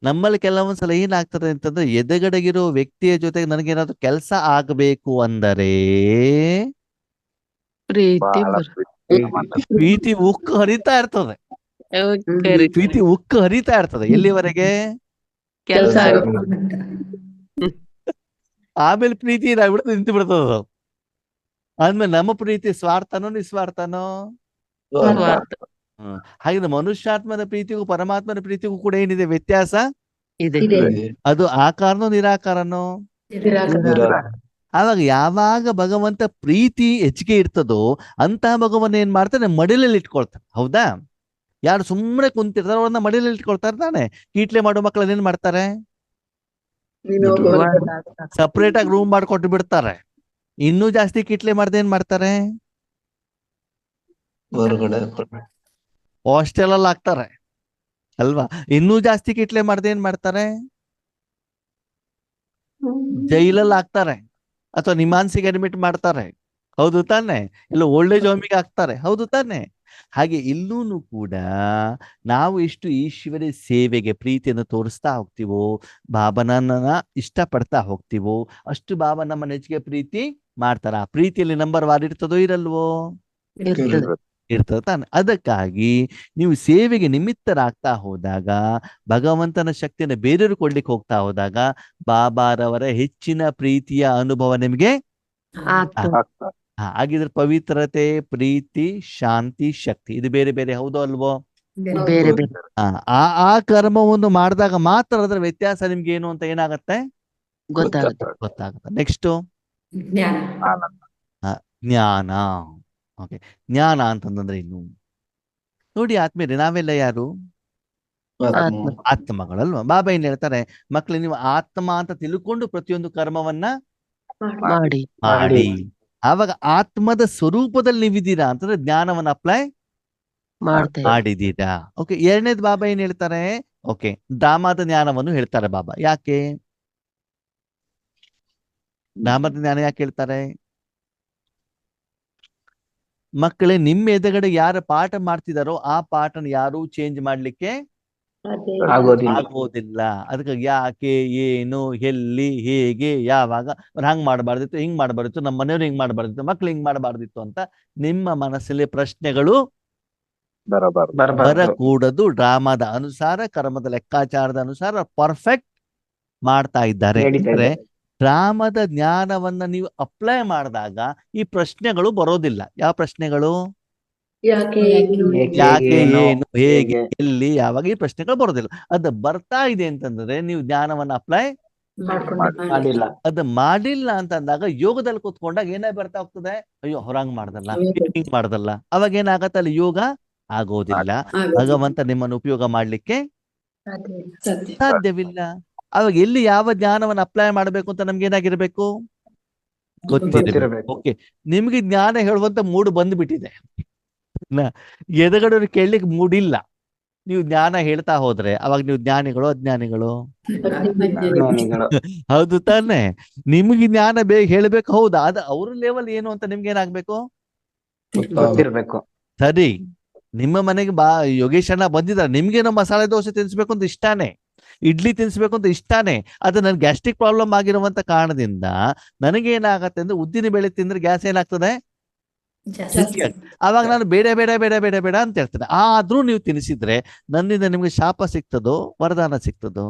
A: ನಮ್ಮಲ್ಲಿ ಕೆಲವೊಂದ್ಸಲ ಏನಾಗ್ತದೆ ಅಂತಂದ್ರೆ, ಎದುರುಗಡೆಗಿರೋ ವ್ಯಕ್ತಿಯ ಜೊತೆಗೆ ನನಗೇನಾದ್ರು ಕೆಲಸ ಆಗಬೇಕು ಅಂದರೆ ಪ್ರೀತಿ ಉಕ್ಕು ಹರಿತಾ ಇರ್ತದೆ. ಪ್ರೀತಿ ಉಕ್ಕು ಹರಿತಾ ಇರ್ತದೆ. ಎಲ್ಲಿವರೆಗೆ?
E: ಕೆಲಸ
A: ಆಮೇಲೆ ಪ್ರೀತಿ ಏನಾಗ್ಬಿಡ್ತದೆ, ನಿಂತು ಬಿಡ್ತದ. ಆದ್ಮೇಲೆ ನಮ್ಮ ಪ್ರೀತಿ ಸ್ವಾರ್ಥನೋ ನಿಸ್ವಾರ್ಥನೋ? ಹಾಗೆ ಮನುಷ್ಯಾತ್ಮನ ಪ್ರೀತಿಗೂ ಪರಮಾತ್ಮನ ಪ್ರೀತಿಗೂ ಕೂಡ ಏನಿದೆ ವ್ಯತ್ಯಾಸ?
E: ಇದೆ.
A: ಅದು ಆಕಾರನೋ ನಿರಾಕಾರನೋ? ಆವಾಗ ಯಾವಾಗ ಭಗವಂತ ಪ್ರೀತಿ ಹೆಚ್ಚಿಗೆ ಇರ್ತದೋ ಅಂತಹ ಭಗವಂತ ಏನ್ ಮಾಡ್ತಾನೆ? ಮಡಿಲಲ್ಲಿ ಇಟ್ಕೊಳ್ತಾನೆ. ಹೌದಾ? ಯಾರು ಸುಮ್ಮನೆ ಕುಂತಿರ್ತಾರ ಅವ್ರನ್ನ ಮಡಿಲಲ್ಲಿ ಇಟ್ಕೊಳ್ತಾರೆ ತಾನೆ. ಕೀಟ್ಲೆ ಮಾಡೋ ಮಕ್ಕಳನ್ನ ಏನ್ ಮಾಡ್ತಾರೆ? ಸಪರೇಟ್ ಆಗಿ ರೂಮ್ ಮಾಡ್ಕೊಟ್ಟು ಬಿಡ್ತಾರೆ. ಇನ್ನೂ ಜಾಸ್ತಿ ಕಿಟ್ಲೆ ಮಾಡ್ದೆ ಏನ್ ಮಾಡ್ತಾರೆ? ಹಾಸ್ಟೆಲ್ ಅಲ್ಲಿ ಹಾಕ್ತಾರೆ ಅಲ್ವಾ? ಇನ್ನೂ ಜಾಸ್ತಿ ಕಿಟ್ಲೆ ಮಾಡ್ದೆ ಏನ್ ಮಾಡ್ತಾರೆ? ಜೈಲಲ್ಲಿ ಹಾಕ್ತಾರೆ ಅಥವಾ ನಿಮಾನ್ಸಿಗೆ ಅಡ್ಮಿಟ್ ಮಾಡ್ತಾರೆ, ಹೌದು ತಾನೆ? ಇಲ್ಲ ಓಲ್ಡ್ ಏಜ್ ಹೋಮಿಗೆ ಹಾಕ್ತಾರೆ, ಹೌದು ತಾನೆ? ಹಾಗೆ ಇಲ್ಲೂ ಕೂಡ ನಾವು ಎಷ್ಟು ಈಶ್ವರಿ ಸೇವೆಗೆ ಪ್ರೀತಿಯನ್ನು ತೋರಿಸ್ತಾ ಹೋಗ್ತೀವೋ, ಬಾಬನನ್ನ ಇಷ್ಟಪಡ್ತಾ ಹೋಗ್ತೀವೋ, ಅಷ್ಟು ಬಾಬಾ ನಮ್ಮ ನೆಚ್ಚಿಗೆ ಪ್ರೀತಿ ಮಾಡ್ತಾರ. ಆ ಪ್ರೀತಿಯಲ್ಲಿ ನಂಬರ್ ವಾರ್ ಇರ್ತದೋ ಇರಲ್ವೋ?
E: ಇರ್ತದೆ.
A: ಇರ್ತದೆ ತಾನೆ. ಅದಕ್ಕಾಗಿ ನೀವು ಸೇವೆಗೆ ನಿಮಿತ್ತರಾಗ್ತಾ ಹೋದಾಗ, ಭಗವಂತನ ಶಕ್ತಿಯನ್ನು ಬೇರೆಯವರು ಕೊಡ್ಲಿಕ್ಕೆ ಹೋಗ್ತಾ ಹೋದಾಗ, ಬಾಬಾರವರ ಹೆಚ್ಚಿನ ಪ್ರೀತಿಯ ಅನುಭವ ನಿಮಗೆ
E: ಆಗ್ತದೆ.
F: ಆಗ್ತದೆ.
A: ಹಾಗಿದ್ರೆ ಪವಿತ್ರತೆ, ಪ್ರೀತಿ, ಶಾಂತಿ, ಶಕ್ತಿ ಇದು ಬೇರೆ ಬೇರೆ, ಹೌದೋ ಅಲ್ವೋ?
E: ಬೇರೆ ಬೇರೆ
A: ಆ ಕರ್ಮವನ್ನು ಮಾಡಿದಾಗ ಮಾತ್ರ ಅದರ ವ್ಯತ್ಯಾಸ ನಿಮ್ಗೆ ಏನು ಅಂತ ಏನಾಗತ್ತೆ
E: ಗೊತ್ತಾಗುತ್ತೆ.
A: ಗೊತ್ತಾಗುತ್ತೆ. ನೆಕ್ಸ್ಟ್
D: ಜ್ಞಾನ.
F: ಆನಂದ.
A: ಜ್ಞಾನ. ಓಕೆ, ಜ್ಞಾನ ಅಂತಂದ್ರೆ ಇನ್ನು ನೋಡಿ ಆತ್ಮೀಯರೇ, ನಾವೆಲ್ಲ ಯಾರು?
E: ಆತ್ಮ.
A: ಆತ್ಮಗಳಲ್ವಾ? ಬಾಬಾ ಏನ್ ಹೇಳ್ತಾರೆ, ಮಕ್ಳು ನೀವು ಆತ್ಮ ಅಂತ ತಿಳ್ಕೊಂಡು ಪ್ರತಿಯೊಂದು ಕರ್ಮವನ್ನ
E: ಮಾಡಿ
A: ಮಾಡಿ. ಆವಾಗ ಆತ್ಮದ ಸ್ವರೂಪದಲ್ಲಿ ನೀವಿದ್ದೀರಾ ಅಂತಂದ್ರೆ ಜ್ಞಾನವನ್ನ ಅಪ್ಲೈ
E: ಮಾಡ್ತೇವೆ.
A: ಮಾಡಿದ್ದೀರಾ. ಓಕೆ, ಎರಡನೇದು ಬಾಬಾ ಏನ್ ಹೇಳ್ತಾರೆ? ಓಕೆ, ಧಾಮದ ಜ್ಞಾನವನ್ನು ಹೇಳ್ತಾರೆ ಬಾಬಾ. ಯಾಕೆ ಧಾಮದ ಜ್ಞಾನ ಯಾಕೆ ಹೇಳ್ತಾರೆ? ಮಕ್ಕಳೇ, ನಿಮ್ಮ ಎದುರುಗಡೆ ಯಾರು ಪಾಠ ಮಾಡ್ತಿದಾರೋ ಆ ಪಾಠನ ಯಾರು ಚೇಂಜ್ ಮಾಡ್ಲಿಕ್ಕೆ ಆಗೋದಿಲ್ಲ. ಅದಕ್ಕಾಗಿ ಯಾಕೆ, ಏನು, ಎಲ್ಲಿ, ಹೇಗೆ, ಯಾವಾಗ, ಹಂಗ್ ಮಾಡಬಾರ್ದಿತ್ತು, ಹಿಂಗ್ ಮಾಡಬಾರ್ದಿತ್ತು, ನಮ್ಮ ಮನೆಯವ್ರು ಹಿಂಗ್ ಮಾಡಬಾರ್ದಿತ್ತು, ಮಕ್ಳು ಹಿಂಗ್ ಮಾಡಬಾರ್ದಿತ್ತು ಅಂತ ನಿಮ್ಮ ಮನಸ್ಸಲ್ಲಿ ಪ್ರಶ್ನೆಗಳು ಬರಕೂಡದು. ಡ್ರಾಮಾದ ಅನುಸಾರ, ಕರ್ಮದ ಲೆಕ್ಕಾಚಾರದ ಅನುಸಾರ ಪರ್ಫೆಕ್ಟ್ ಮಾಡ್ತಾ ಇದ್ದಾರೆ. ಅಂದ್ರೆ ಡ್ರಾಮದ ಜ್ಞಾನವನ್ನ ನೀವು ಅಪ್ಲೈ ಮಾಡಿದಾಗ ಈ ಪ್ರಶ್ನೆಗಳು ಬರೋದಿಲ್ಲ. ಯಾವ ಪ್ರಶ್ನೆಗಳು? ಯಾಕೆ, ಏನು, ಹೇಗೆ, ಎಲ್ಲಿ, ಯಾವಾಗ, ಈ ಪ್ರಶ್ನೆಗಳು ಬರೋದಿಲ್ಲ. ಅದು ಬರ್ತಾ ಇದೆ ಅಂತಂದ್ರೆ ನೀವು ಜ್ಞಾನವನ್ನ ಅಪ್ಲೈ ಅದು ಮಾಡಿಲ್ಲ ಅಂತ ಅಂದಾಗ, ಯೋಗದಲ್ಲಿ ಕೂತ್ಕೊಂಡಾಗ ಏನೇ ಬರ್ತಾ ಹೋಗ್ತದೆ, ಅಯ್ಯೋ ಹೊರಂಗ್ ಮಾಡ್ದಲ್ಲ, ಹಿಂಗ್ ಮಾಡ್ದಲ್ಲ, ಅವಾಗ ಏನಾಗತ್ತೆ, ಅಲ್ಲಿ ಯೋಗ ಆಗೋದಿಲ್ಲ. ಭಗವಂತ ನಿಮ್ಮನ್ನು ಉಪಯೋಗ ಮಾಡ್ಲಿಕ್ಕೆ ಸಾಧ್ಯವಿಲ್ಲ. ಅವಾಗ ಎಲ್ಲಿ ಯಾವ ಜ್ಞಾನವನ್ನ ಅಪ್ಲೈ ಮಾಡ್ಬೇಕು ಅಂತ ನಮ್ಗೆ ಏನಾಗಿರ್ಬೇಕು? ಗೊತ್ತಿರಬೇಕು. ಓಕೆ, ನಿಮ್ಗೆ ಜ್ಞಾನ ಹೇಳುವಂತ ಮೂಡ್ ಬಂದ್ಬಿಟ್ಟಿದೆ, ಎದುರುಗಡೆ ಕೇಳಲಿಕ್ಕೆ ಮೂಡಿಲ್ಲ. ನೀವು ಜ್ಞಾನ ಹೇಳ್ತಾ ಹೋದ್ರೆ ಅವಾಗ ನೀವು ಜ್ಞಾನಿಗಳು ಅಜ್ಞಾನಿಗಳು? ಹೌದು ತಾನೆ? ನಿಮ್ಗೆ ಜ್ಞಾನ ಹೇಳ್ಬೇಕು, ಹೌದಾ? ಅದು ಅವ್ರ ಲೆವೆಲ್ ಏನು ಅಂತ ನಿಮ್ಗೆ ಏನಾಗ್ಬೇಕು? ಸರಿ, ನಿಮ್ಮ ಮನೆಗೆ ಯೋಗೇಶ್ ಅಣ್ಣ ಬಂದಿದ್ದಾರೆ, ನಿಮ್ಗೇನೋ ಮಸಾಲೆ ದೋಸೆ ತಿನ್ಸ್ಬೇಕು ಅಂತ ಇಷ್ಟಾನೆ, ಇಡ್ಲಿ ತಿನ್ಸ್ಬೇಕು ಅಂತ ಇಷ್ಟಾನೆ. ಅದು ನನ್ ಗ್ಯಾಸ್ಟ್ರಿಕ್ ಪ್ರಾಬ್ಲಮ್ ಆಗಿರುವಂತ ಕಾರಣದಿಂದ ನನಗೇನಾಗತ್ತೆ ಅಂದ್ರೆ, ಉದ್ದಿನ ಬೇಳೆ ತಿಂದ್ರೆ ಗ್ಯಾಸ್ ಏನಾಗ್ತದೆ, ಅವಾಗ ನಾನು ಬೇಡ ಬೇಡ ಬೇಡ ಬೇಡ ಬೇಡ ಅಂತ ಹೇಳ್ತೇನೆ. ಆದ್ರೂ ನೀವು ತಿನ್ನಿಸಿದ್ರೆ ನನ್ನಿಂದ ನಿಮ್ಗೆ ಶಾಪ ಸಿಗ್ತದೋ ವರದಾನ ಸಿಗ್ತದೋ?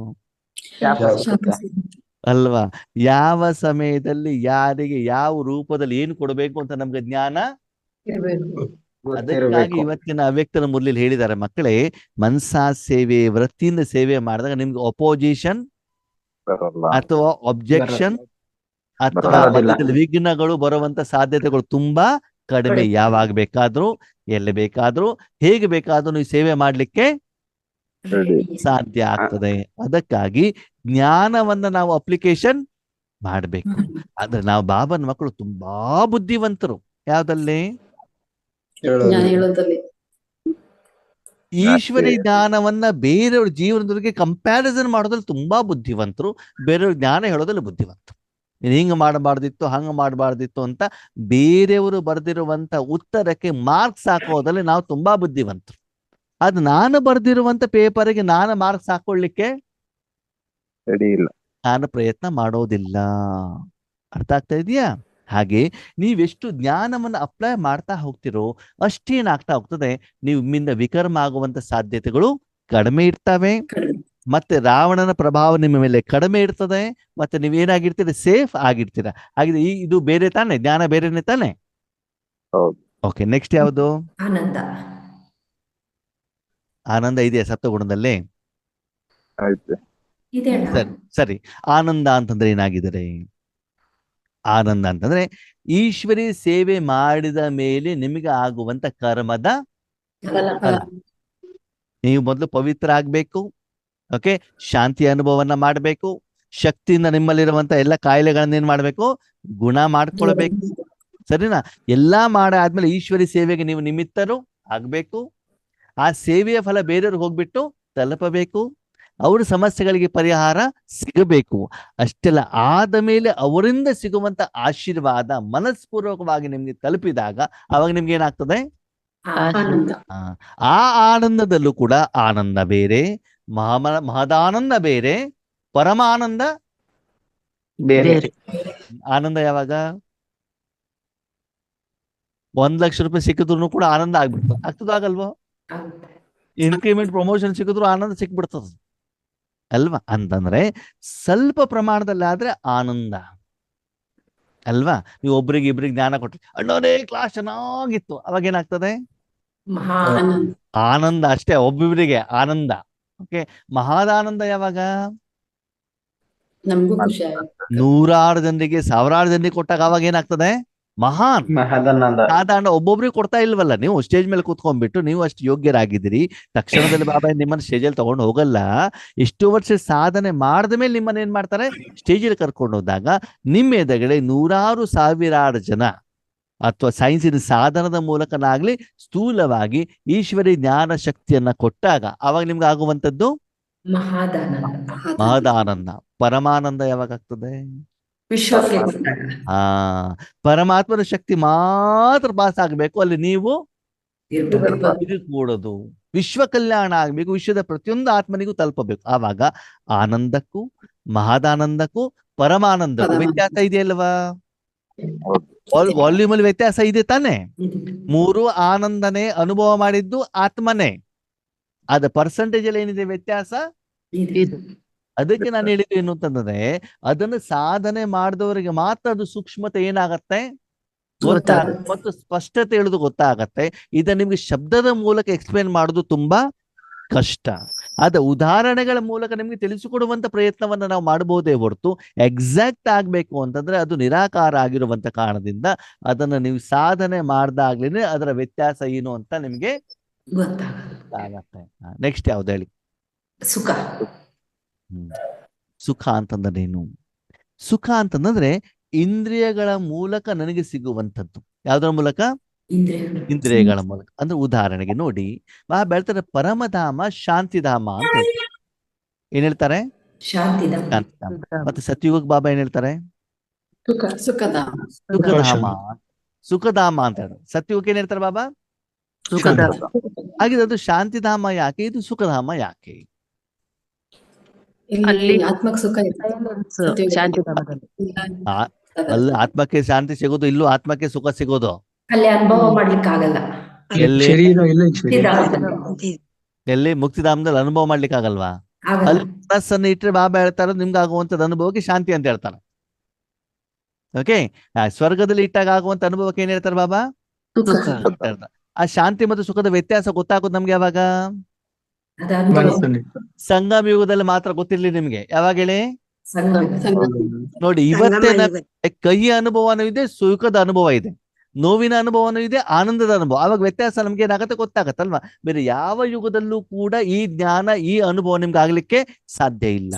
A: ಅಲ್ವಾ? ಯಾವ ಸಮಯದಲ್ಲಿ ಯಾರಿಗೆ ಯಾವ ರೂಪದಲ್ಲಿ ಏನು ಕೊಡಬೇಕು ಅಂತ ನಮ್ಗೆ ಜ್ಞಾನ. ಅದಕ್ಕಾಗಿ ಇವತ್ತಿನ ಅವ್ಯಕ್ತನ ಮುರಳಿಲಿ ಹೇಳಿದ್ದಾರೆ, ಮಕ್ಕಳೇ, ಮನ್ಸಾ ಸೇವೆ, ವೃತ್ತಿಯಿಂದ ಸೇವೆ ಮಾಡಿದಾಗ ನಿಮ್ಗೆ ಅಪೋಸಿಷನ್ ಅಥವಾ ಅಬ್ಜೆಕ್ಷನ್ ಅಥವಾ ವಿಘ್ನಗಳು ಬರುವಂತ ಸಾಧ್ಯತೆಗಳು ತುಂಬಾ ಕಡಿಮೆ. ಯಾವಾಗ ಬೇಕಾದ್ರೂ, ಎಲ್ಲಿ ಬೇಕಾದ್ರೂ, ಹೇಗೆ ಬೇಕಾದ್ರೂ ನೀವು ಸೇವೆ ಮಾಡ್ಲಿಕ್ಕೆ ಸಾಧ್ಯ ಆಗ್ತದೆ. ಅದಕ್ಕಾಗಿ ಜ್ಞಾನವನ್ನ ನಾವು ಅಪ್ಲಿಕೇಶನ್ ಮಾಡ್ಬೇಕು. ಆದ್ರೆ ನಾವು ಬಾಬನ ಮಕ್ಕಳು ತುಂಬಾ ಬುದ್ಧಿವಂತರು. ಯಾವ್ದಲ್ಲಿ? ಈಶ್ವರಿ ಜ್ಞಾನವನ್ನ ಬೇರೆಯವ್ರ ಜೀವನದೊಳಗೆ ಕಂಪ್ಯಾರಿಸನ್ ಮಾಡೋದ್ರಲ್ಲಿ ತುಂಬಾ ಬುದ್ಧಿವಂತರು, ಬೇರೆಯವ್ರ ಜ್ಞಾನ ಹೇಳೋದ್ರಲ್ಲಿ ಬುದ್ಧಿವಂತರು. ನೀನ್ ಹಿಂಗ ಮಾಡಬಾರ್ದಿತ್ತು, ಹಂಗ ಮಾಡಬಾರ್ದಿತ್ತು ಅಂತ ಬೇರೆಯವರು ಬರೆದಿರುವಂತ ಉತ್ತರಕ್ಕೆ ಮಾರ್ಕ್ಸ್ ಹಾಕೋದ್ರಲ್ಲಿ ನಾವು ತುಂಬಾ ಬುದ್ಧಿವಂತರು. ಅದು ನಾನು ಬರೆದಿರುವಂತ ಪೇಪರ್ಗೆ ನಾನು ಮಾರ್ಕ್ಸ್ ಹಾಕೊಳ್ಳಿಕ್ಕೆ ನಾನು ಪ್ರಯತ್ನ ಮಾಡೋದಿಲ್ಲ. ಅರ್ಥ ಆಗ್ತಾ ಇದೆಯಾ? ಹಾಗೆ ನೀವೆಷ್ಟು ಜ್ಞಾನವನ್ನು ಅಪ್ಲೈ ಮಾಡ್ತಾ ಹೋಗ್ತಿರೋ ಅಷ್ಟೇನಾಗ್ತಾ ಹೋಗ್ತದೆ, ನೀವು ನಿಮ್ಮಿಂದ ವಿಕರ್ಮ ಆಗುವಂತ ಸಾಧ್ಯತೆಗಳು ಕಡಿಮೆ ಇರ್ತವೆ. ಮತ್ತೆ ರಾವಣನ ಪ್ರಭಾವ ನಿಮ್ಮ ಮೇಲೆ ಕಡಿಮೆ ಇರ್ತದೆ. ಮತ್ತೆ ನೀವೇನಾಗಿರ್ತೀರಿ? ಸೇಫ್ ಆಗಿರ್ತೀರ. ಹಾಗೆ ಇದು ಬೇರೆ ತಾನೆ? ಜ್ಞಾನ ಬೇರೆನೆ ತಾನೆ? ಓಕೆ, ನೆಕ್ಸ್ಟ್ ಯಾವುದು?
D: ಆನಂದ.
A: ಆನಂದ ಇದೆಯಾ ಸತ್ವಗುಣದಲ್ಲಿ? ಸರಿ ಸರಿ. ಆನಂದ ಅಂತಂದ್ರೆ ಏನಾಗಿದ್ದಾರೆ? ಆನಂದ ಅಂತಂದ್ರೆ ಈಶ್ವರಿ ಸೇವೆ ಮಾಡಿದ ಮೇಲೆ ನಿಮಗೆ ಆಗುವಂತ ಕರ್ಮದ ಫಲ. ನೀವು ಮೊದಲು ಪವಿತ್ರ ಆಗ್ಬೇಕು. ಓಕೆ, ಶಾಂತಿ ಅನುಭವವನ್ನ ಮಾಡ್ಬೇಕು. ಶಕ್ತಿಯಿಂದ ನಿಮ್ಮಲ್ಲಿರುವಂತ ಎಲ್ಲ ಕಾಯಿಲೆಗಳನ್ನ ಏನ್ ಮಾಡ್ಬೇಕು? ಗುಣ ಮಾಡ್ಕೊಳ್ಬೇಕು. ಸರಿನಾ? ಎಲ್ಲಾ ಆದ್ಮೇಲೆ ಈಶ್ವರಿ ಸೇವೆಗೆ ನೀವು ನಿಮಿತ್ತರು ಆಗ್ಬೇಕು. ಆ ಸೇವೆಯ ಫಲ ಬೇರೆಯವ್ರಿಗೆ ಹೋಗ್ಬಿಟ್ಟು ತಲುಪಬೇಕು. ಅವ್ರ ಸಮಸ್ಯೆಗಳಿಗೆ ಪರಿಹಾರ ಸಿಗಬೇಕು. ಅಷ್ಟೆಲ್ಲ ಆದ ಮೇಲೆ ಅವರಿಂದ ಸಿಗುವಂತ ಆಶೀರ್ವಾದ ಮನಸ್ಪೂರ್ವಕವಾಗಿ ನಿಮ್ಗೆ ತಲುಪಿದಾಗ ಅವಾಗ ನಿಮ್ಗೆ ಏನಾಗ್ತದೆ?
D: ಆನಂದ.
A: ಆ ಆನಂದದಲ್ಲೂ ಕೂಡ ಆನಂದ ಬೇರೆ, ಮಹದಾನಂದ ಬೇರೆ, ಪರಮಾನಂದ
C: ಬೇರೆ.
A: ಆನಂದ ಯಾವಾಗ? 1 ಲಕ್ಷ ರೂಪಾಯಿ ಸಿಕ್ಕಿದ್ರು ಕೂಡ ಆನಂದ ಆಗ್ಬಿಡ್ತದೆ. ಆಗ್ತದಾಗಲ್ವಾ? ಇನ್ಕ್ರಿಮೆಂಟ್ ಪ್ರಮೋಷನ್ ಸಿಕ್ಕಿದ್ರು ಆನಂದ ಸಿಕ್ಬಿಡ್ತದ ಅಲ್ವಾ? ಅಂತಂದ್ರೆ ಸ್ವಲ್ಪ ಪ್ರಮಾಣದಲ್ಲಿ ಆದ್ರೆ ಆನಂದ ಅಲ್ವಾ? ನೀವು ಒಬ್ರಿಗೆ ಇಬ್ರಿಗೆ ಜ್ಞಾನ ಕೊಟ್ರಿ, ಅಣ್ಣೋರೇ ಕ್ಲಾಸ್ ಚೆನ್ನಾಗಿತ್ತು, ಅವಾಗ ಏನಾಗ್ತದೆ? ಆನಂದ ಅಷ್ಟೇ, ಒಬ್ಬೊಬ್ಬರಿಗೆ ಆನಂದ. ಓಕೆ, ಮಹಾದಾನಂದ ಯಾವಾಗ?
D: ನಮಗೂ ಖುಷಿ ಆಗುತ್ತೆ.
A: 100 ಜನರಿಗೆ 1000 ಜನರಿಗೆ ಕೊಟ್ಟಾಗ ಅವಾಗ ಏನಾಗ್ತದೆ? ಮಹಾನ್ ಸಾಧಾರಣ. ಒಬ್ಬೊಬ್ರಿಗೆ ಕೊಡ್ತಾ ಇಲ್ವಲ್ಲ, ನೀವು ಸ್ಟೇಜ್ ಮೇಲೆ ಕೂತ್ಕೊಂಡ್ಬಿಟ್ಟು ನೀವು ಅಷ್ಟು ಯೋಗ್ಯರಾಗಿದ್ದೀರಿ, ತಕ್ಷಣದಲ್ಲಿ ಬಾಬಾ ನಿಮ್ಮನ್ನ ಸ್ಟೇಜಲ್ಲಿ ತಗೊಂಡು ಹೋಗಲ್ಲ. ಇಷ್ಟು ವರ್ಷ ಸಾಧನೆ ಮಾಡಿದ ಮೇಲೆ ನಿಮ್ಮನ್ನ ಏನ್ ಮಾಡ್ತಾರೆ? ಸ್ಟೇಜಲ್ಲಿ ಕರ್ಕೊಂಡು ಹೋದಾಗ ನಿಮ್ಮ ಎದುರುಗಡೆ 100,000 ಜನ ಅಥವಾ ಸೈನ್ಸಿನ ಸಾಧನದ ಮೂಲಕನಾಗ್ಲಿ ಸ್ಥೂಲವಾಗಿ ಈಶ್ವರಿ ಜ್ಞಾನ ಶಕ್ತಿಯನ್ನ ಕೊಟ್ಟಾಗ ಅವಾಗ ನಿಮ್ಗೆ ಆಗುವಂತದ್ದು ಮಹದಾನಂದ. ಪರಮಾನಂದ ಯಾವಾಗ ಆಗ್ತದೆ?
D: ವಿಶ್ವಕ್ಕೆ
A: ಪರಮಾತ್ಮನ ಶಕ್ತಿ ಮಾತ್ರ ಪಾಸ್ ಆಗ್ಬೇಕು, ಅಲ್ಲಿ ನೀವು ಕೂಡದು. ವಿಶ್ವ ಕಲ್ಯಾಣ ಆಗ್ಬೇಕು, ವಿಶ್ವದ ಪ್ರತಿಯೊಂದು ಆತ್ಮನಿಗೂ ತಲುಪಬೇಕು. ಆವಾಗ ಆನಂದಕ್ಕೂ ಮಹದಾನಂದಕ್ಕೂ ಪರಮಾನಂದಕ್ಕೂ ವ್ಯತ್ಯಾಸ ಇದೆಯಲ್ವಾ? ವಾಲ್ಯೂಮ್ ಅಲ್ಲಿ ವ್ಯತ್ಯಾಸ ಇದೆ ತಾನೆ? 3 ಆನಂದನೇ ಅನುಭವ ಮಾಡಿದ್ದು ಆತ್ಮನೇ, ಅದ ಪರ್ಸೆಂಟೇಜ್ ಅಲ್ಲಿ ಏನಿದೆ ವ್ಯತ್ಯಾಸ? ಅದಕ್ಕೆ ನಾನು ಹೇಳಿದ್ದು ಏನು ಅಂತಂದ್ರೆ, ಅದನ್ನು ಸಾಧನೆ ಮಾಡಿದವರಿಗೆ ಮಾತ್ರ ಅದು ಸೂಕ್ಷ್ಮತೆ ಏನಾಗತ್ತೆ ಗೊತ್ತಾಗುತ್ತೆ ಮತ್ತು ಸ್ಪಷ್ಟತೆ ಹೇಳುದು ಗೊತ್ತಾಗತ್ತೆ. ಇದನ್ನ ನಿಮ್ಗೆ ಶಬ್ದದ ಮೂಲಕ ಎಕ್ಸ್ಪ್ಲೇನ್ ಮಾಡೋದು ತುಂಬಾ ಕಷ್ಟ. ಅದ ಉದಾಹರಣೆಗಳ ಮೂಲಕ ನಿಮ್ಗೆ ತಿಳಿಸಿಕೊಡುವಂತ ಪ್ರಯತ್ನವನ್ನ ನಾವು ಮಾಡಬಹುದೇ ಹೊರತು ಎಕ್ಸಾಕ್ಟ್ ಆಗ್ಬೇಕು ಅಂತಂದ್ರೆ ಅದು ನಿರಾಕಾರ ಆಗಿರುವಂತ ಕಾರಣದಿಂದ ಅದನ್ನ ನೀವು ಸಾಧನೆ ಮಾಡ್ದಾಗ್ಲೇನೆ ಅದರ ವ್ಯತ್ಯಾಸ ಏನು ಅಂತ ನಿಮ್ಗೆ ಗೊತ್ತಾಗತ್ತೆ. ನೆಕ್ಸ್ಟ್ ಯಾವ್ದು ಹೇಳಿ?
D: ಸುಖ.
A: ಸುಖ ಅಂತಂದ್ರೇನು? ಸುಖ ಅಂತಂದ್ರೆ ಇಂದ್ರಿಯಗಳ ಮೂಲಕ ನನಗೆ ಸಿಗುವಂಥದ್ದು. ಯಾವ್ದ್ರ ಮೂಲಕ? ಇಂದ್ರಿಯಗಳ ಮೂಲಕ. ಅಂದ್ರೆ ಉದಾಹರಣೆಗೆ ನೋಡಿ, ಬೆಳ್ತಾರೆ ಪರಮಧಾಮ ಶಾಂತಿಧಾಮ ಅಂತ ಹೇಳ್ತಾರೆ. ಏನ್ ಹೇಳ್ತಾರೆ? ಶಾಂತಿಧಾಮ. ಮತ್ತೆ ಸತ್ಯುಗಕ್ಕೆ ಬಾಬಾ ಏನ್ ಹೇಳ್ತಾರೆ? ಸುಖಧಾಮ. ಸುಖಧಾಮ ಅಂತ ಹೇಳ್ತಾರೆ. ಸತ್ಯುಗಕ್ಕೆ ಏನ್ ಹೇಳ್ತಾರೆ ಬಾಬಾ? ಹಾಗಿದ್ರೆ ಅದು ಶಾಂತಿಧಾಮ ಯಾಕೆ, ಇದು ಸುಖಧಾಮ ಯಾಕೆ?
D: ಅಲ್ಲಿ ಆತ್ಮಕ್ಕೆ ಸುಖ
A: ಅಲ್ಲ, ಆತ್ಮಕ್ಕೆ ಶಾಂತಿ ಸಿಗೋದು, ಇಲ್ಲೂ ಆತ್ಮಕ್ಕೆ ಸುಖ ಸಿಗೋದು.
D: ಅಲ್ಲಿ ಅನುಭವ ಮಾಡ್ಲಿಕ್ಕೆ ಆಗಲ್ಲ.
A: ಎಲ್ಲಿ? ಮುಕ್ತಿಧಾಮದಲ್ಲಿ ಅನುಭವ ಮಾಡ್ಲಿಕ್ಕೆ ಆಗಲ್ವಾ? ಅಲ್ಲಿ ಮನಸ್ಸನ್ನು ಇಟ್ಟರೆ ಬಾಬಾ ಹೇಳ್ತಾರೆ ನಿಮ್ಗೆ ಆಗುವಂತದ್ದು ಅನುಭವಕ್ಕೆ ಶಾಂತಿ ಅಂತ ಹೇಳ್ತಾರೆ. ಓಕೆ, ಸ್ವರ್ಗದಲ್ಲಿ ಇಟ್ಟಾಗ ಆಗುವಂತ ಅನುಭವಕ್ಕೆ ಏನ್ ಹೇಳ್ತಾರೆ ಬಾಬಾ? ಆ ಶಾಂತಿ ಮತ್ತು ಸುಖದ ವ್ಯತ್ಯಾಸ ಗೊತ್ತಾಗೋದು ನಮ್ಗೆ ಯಾವಾಗ? ಸಂಗಮ ಯುಗದಲ್ಲಿ ಮಾತ್ರ ಗೊತ್ತಿರ್ಲಿ ನಿಮ್ಗೆ. ಯಾವಾಗ ಹೇಳಿ? ನೋಡಿ, ಇವತ್ತೇ ಕಹಿ ಅನುಭವನೂ ಇದೆ, ಸುಖದ ಅನುಭವ ಇದೆ, ನೋವಿನ ಅನುಭವನೂ ಇದೆ, ಆನಂದದ ಅನುಭವ. ಅವಾಗ ವ್ಯತ್ಯಾಸ ನಮ್ಗೆ ಏನಾಗತ್ತೆ ಗೊತ್ತಾಗತ್ತಲ್ವಾ? ಬೇರೆ ಯಾವ ಯುಗದಲ್ಲೂ ಕೂಡ ಈ ಜ್ಞಾನ, ಈ ಅನುಭವ ನಿಮ್ಗೆ ಆಗ್ಲಿಕ್ಕೆ ಸಾಧ್ಯ ಇಲ್ಲ.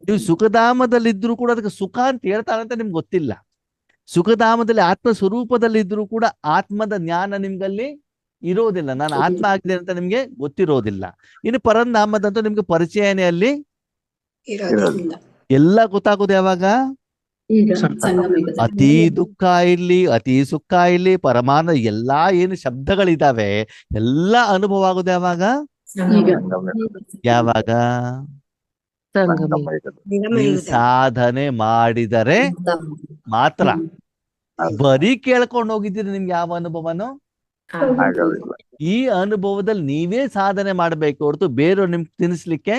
A: ನೀವು ಸುಖಧಾಮದಲ್ಲಿದ್ರು ಕೂಡ ಅದಕ್ಕೆ ಸುಖ ಅಂತ ಹೇಳ್ತಾರಂತ ನಿಮ್ಗೆ ಗೊತ್ತಿಲ್ಲ. ಸುಖಧಾಮದಲ್ಲಿ ಆತ್ಮ ಸ್ವರೂಪದಲ್ಲಿ ಇದ್ರು ಕೂಡ ಆತ್ಮದ ಜ್ಞಾನ ನಿಮ್ಗಲ್ಲಿ ಇರೋದಿಲ್ಲ. ನಾನು ಆತ್ಮ ಆಗಿದೆ ಅಂತ ನಿಮ್ಗೆ ಗೊತ್ತಿರೋದಿಲ್ಲ. ಇನ್ನು ಪರಂಧಾಮದಂತೂ ನಿಮ್ಗೆ ಪರಿಚಯನೇ ಅಲ್ಲಿ ಎಲ್ಲ ಗೊತ್ತಾಗೋದು ಯಾವಾಗ? ಅತಿ ದುಃಖ ಇರ್ಲಿ, ಅತಿ ಸುಖ ಇರ್ಲಿ, ಪರಮಾನ ಎಲ್ಲಾ ಏನು ಶಬ್ದಗಳಿದಾವೆ ಎಲ್ಲ ಅನುಭವ ಆಗೋದು ಯಾವಾಗ? ಯಾವಾಗ? ನೀವು ಸಾಧನೆ ಮಾಡಿದರೆ ಮಾತ್ರ. ಬರೀ ಕೇಳ್ಕೊಂಡು ಹೋಗಿದ್ದೀರಿ ನಿಮ್ಗೆ ಯಾವ ಅನುಭವನು? ಈ ಅನುಭವದಲ್ಲಿ ನೀವೇ ಸಾಧನೆ ಮಾಡ್ಬೇಕು ಹೊರತು ಬೇರೆಯವ್ರು ನಿಮ್ಗೆ ತಿನ್ನಿಸ್ಲಿಕ್ಕೆ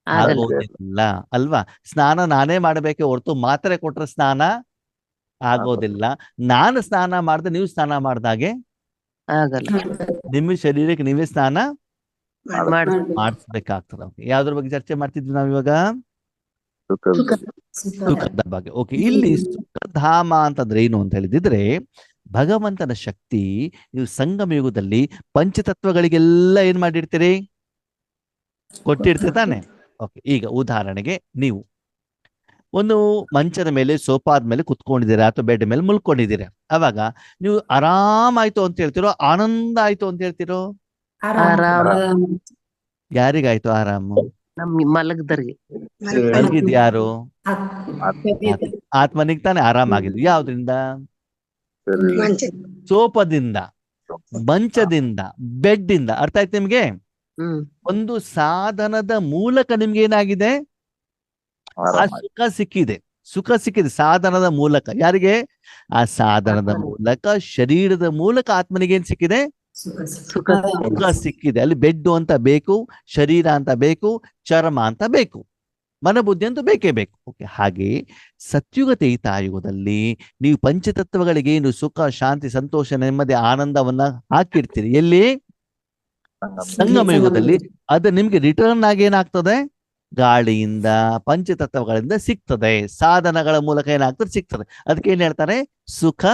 A: ಆಗೋದಿಲ್ಲ ಅಲ್ವಾ? ಸ್ನಾನ ನಾನೇ ಮಾಡ್ಬೇಕೆ ಹೊರತು ಮಾತ್ರೆ ಕೊಟ್ರೆ ಸ್ನಾನ ಆಗೋದಿಲ್ಲ. ನಾನು ಸ್ನಾನ ಮಾಡ್ದೆ ನೀವು ಸ್ನಾನ ಮಾಡ್ದಾಗೆ
C: ಆಗಲ್ಲ.
A: ನಿಮ್ಮ ಶರೀರಕ್ಕೆ ನೀವೇ ಸ್ನಾನ ಮಾಡಿಸ್ಬೇಕಾಗ್ತದ. ಯಾವ್ದ್ರ ಬಗ್ಗೆ ಚರ್ಚೆ ಮಾಡ್ತಿದ್ವಿ ನಾವಿವಾಗ? ಸುಖದ ಬಗ್ಗೆ. ಓಕೆ, ಇಲ್ಲಿ ಸುಖಧಾಮ ಅಂತಂದ್ರೆ ಏನು ಅಂತ ಹೇಳಿದ್ರೆ, ಭಗವಂತನ ಶಕ್ತಿ ನೀವು ಸಂಗಮ ಯುಗದಲ್ಲಿ ಪಂಚತತ್ವಗಳಿಗೆಲ್ಲ ಏನ್ ಮಾಡಿರ್ತೀರಿ? ಕೊಟ್ಟಿರ್ತೀರಿ ತಾನೆ? ಓಕೆ, ಈಗ ಉದಾಹರಣೆಗೆ ನೀವು ಒಂದು ಮಂಚದ ಮೇಲೆ ಸೋಫಾದ ಮೇಲೆ ಕುತ್ಕೊಂಡಿದ್ದೀರಾ ಅಥವಾ ಬೆಡ್ ಮೇಲೆ ಮುಲ್ಕೊಂಡಿದ್ದೀರಾ. ಅವಾಗ ನೀವು ಆರಾಮಾಯ್ತು ಅಂತ ಹೇಳ್ತಿರೋ, ಆನಂದ ಆಯ್ತು ಅಂತ ಹೇಳ್ತಿರೋ?
C: ಆರಾಮ.
A: ಯಾರಿಗಾಯ್ತು ಆರಾಮು?
E: ನಮ್ ಮಲಗದರ್ಗೆ
A: ಮಲಗಿದ್ ಯಾರು?
D: ಆತ್ಮ.
A: ಆತ್ಮನಿಗೆ ತಾನೇ ಆರಾಮಾಗಿದ್ದು. ಯಾವ್ದ್ರಿಂದ? ಸೋಪದಿಂದ, ಮಂಚದಿಂದ, ಬೆಡ್ ಇಂದ. ಅರ್ಥ ಆಯ್ತು ನಿಮ್ಗೆ?
E: ಹ್ಮ್
A: ಒಂದು ಸಾಧನದ ಮೂಲಕ ನಿಮ್ಗೆ ಏನಾಗಿದೆ? ಆ
F: ಆರಾಮಾಗಿ
A: ಸುಖ ಸಿಕ್ಕಿದೆ. ಸುಖ ಸಿಕ್ಕಿದೆ ಸಾಧನದ ಮೂಲಕ. ಯಾರಿಗೆ? ಆ ಸಾಧನದ ಮೂಲಕ, ಶರೀರದ ಮೂಲಕ ಆತ್ಮನಿಗೆ ಏನ್ ಸಿಕ್ಕಿದೆ?
E: ಸುಖ
A: ಸುಖ ಸಿಕ್ಕಿದೆ. ಅಲ್ಲಿ ಬೆಡ್ ಅಂತ ಬೇಕು, ಶರೀರ ಅಂತ ಬೇಕು, ಚರ್ಮ ಅಂತ ಬೇಕು, ಮನಬುದ್ಧಿ ಅಂತೂ ಬೇಕೇ ಬೇಕು. ಓಕೆ, ಹಾಗೆ ಸತ್ಯುಗ ತ್ರೇತಾಯುಗದಲ್ಲಿ ನೀವು ಪಂಚತತ್ವಗಳಿಗೆ ಏನು ಸುಖ, ಶಾಂತಿ, ಸಂತೋಷ, ನೆಮ್ಮದಿ, ಆನಂದವನ್ನ ಹಾಕಿರ್ತೀರಿ. ಎಲ್ಲಿ? ಸಂಗಮ ಯುಗದಲ್ಲಿ. ಅದು ನಿಮ್ಗೆ ರಿಟರ್ನ್ ಆಗಿ ಏನಾಗ್ತದೆ? ಗಾಳಿಯಿಂದ, ಪಂಚತತ್ವಗಳಿಂದ ಸಿಗ್ತದೆ. ಸಾಧನಗಳ ಮೂಲಕ ಏನಾಗ್ತದೆ? ಸಿಗ್ತದೆ. ಅದಕ್ಕೆ ಏನ್ ಹೇಳ್ತಾರೆ? ಸುಖ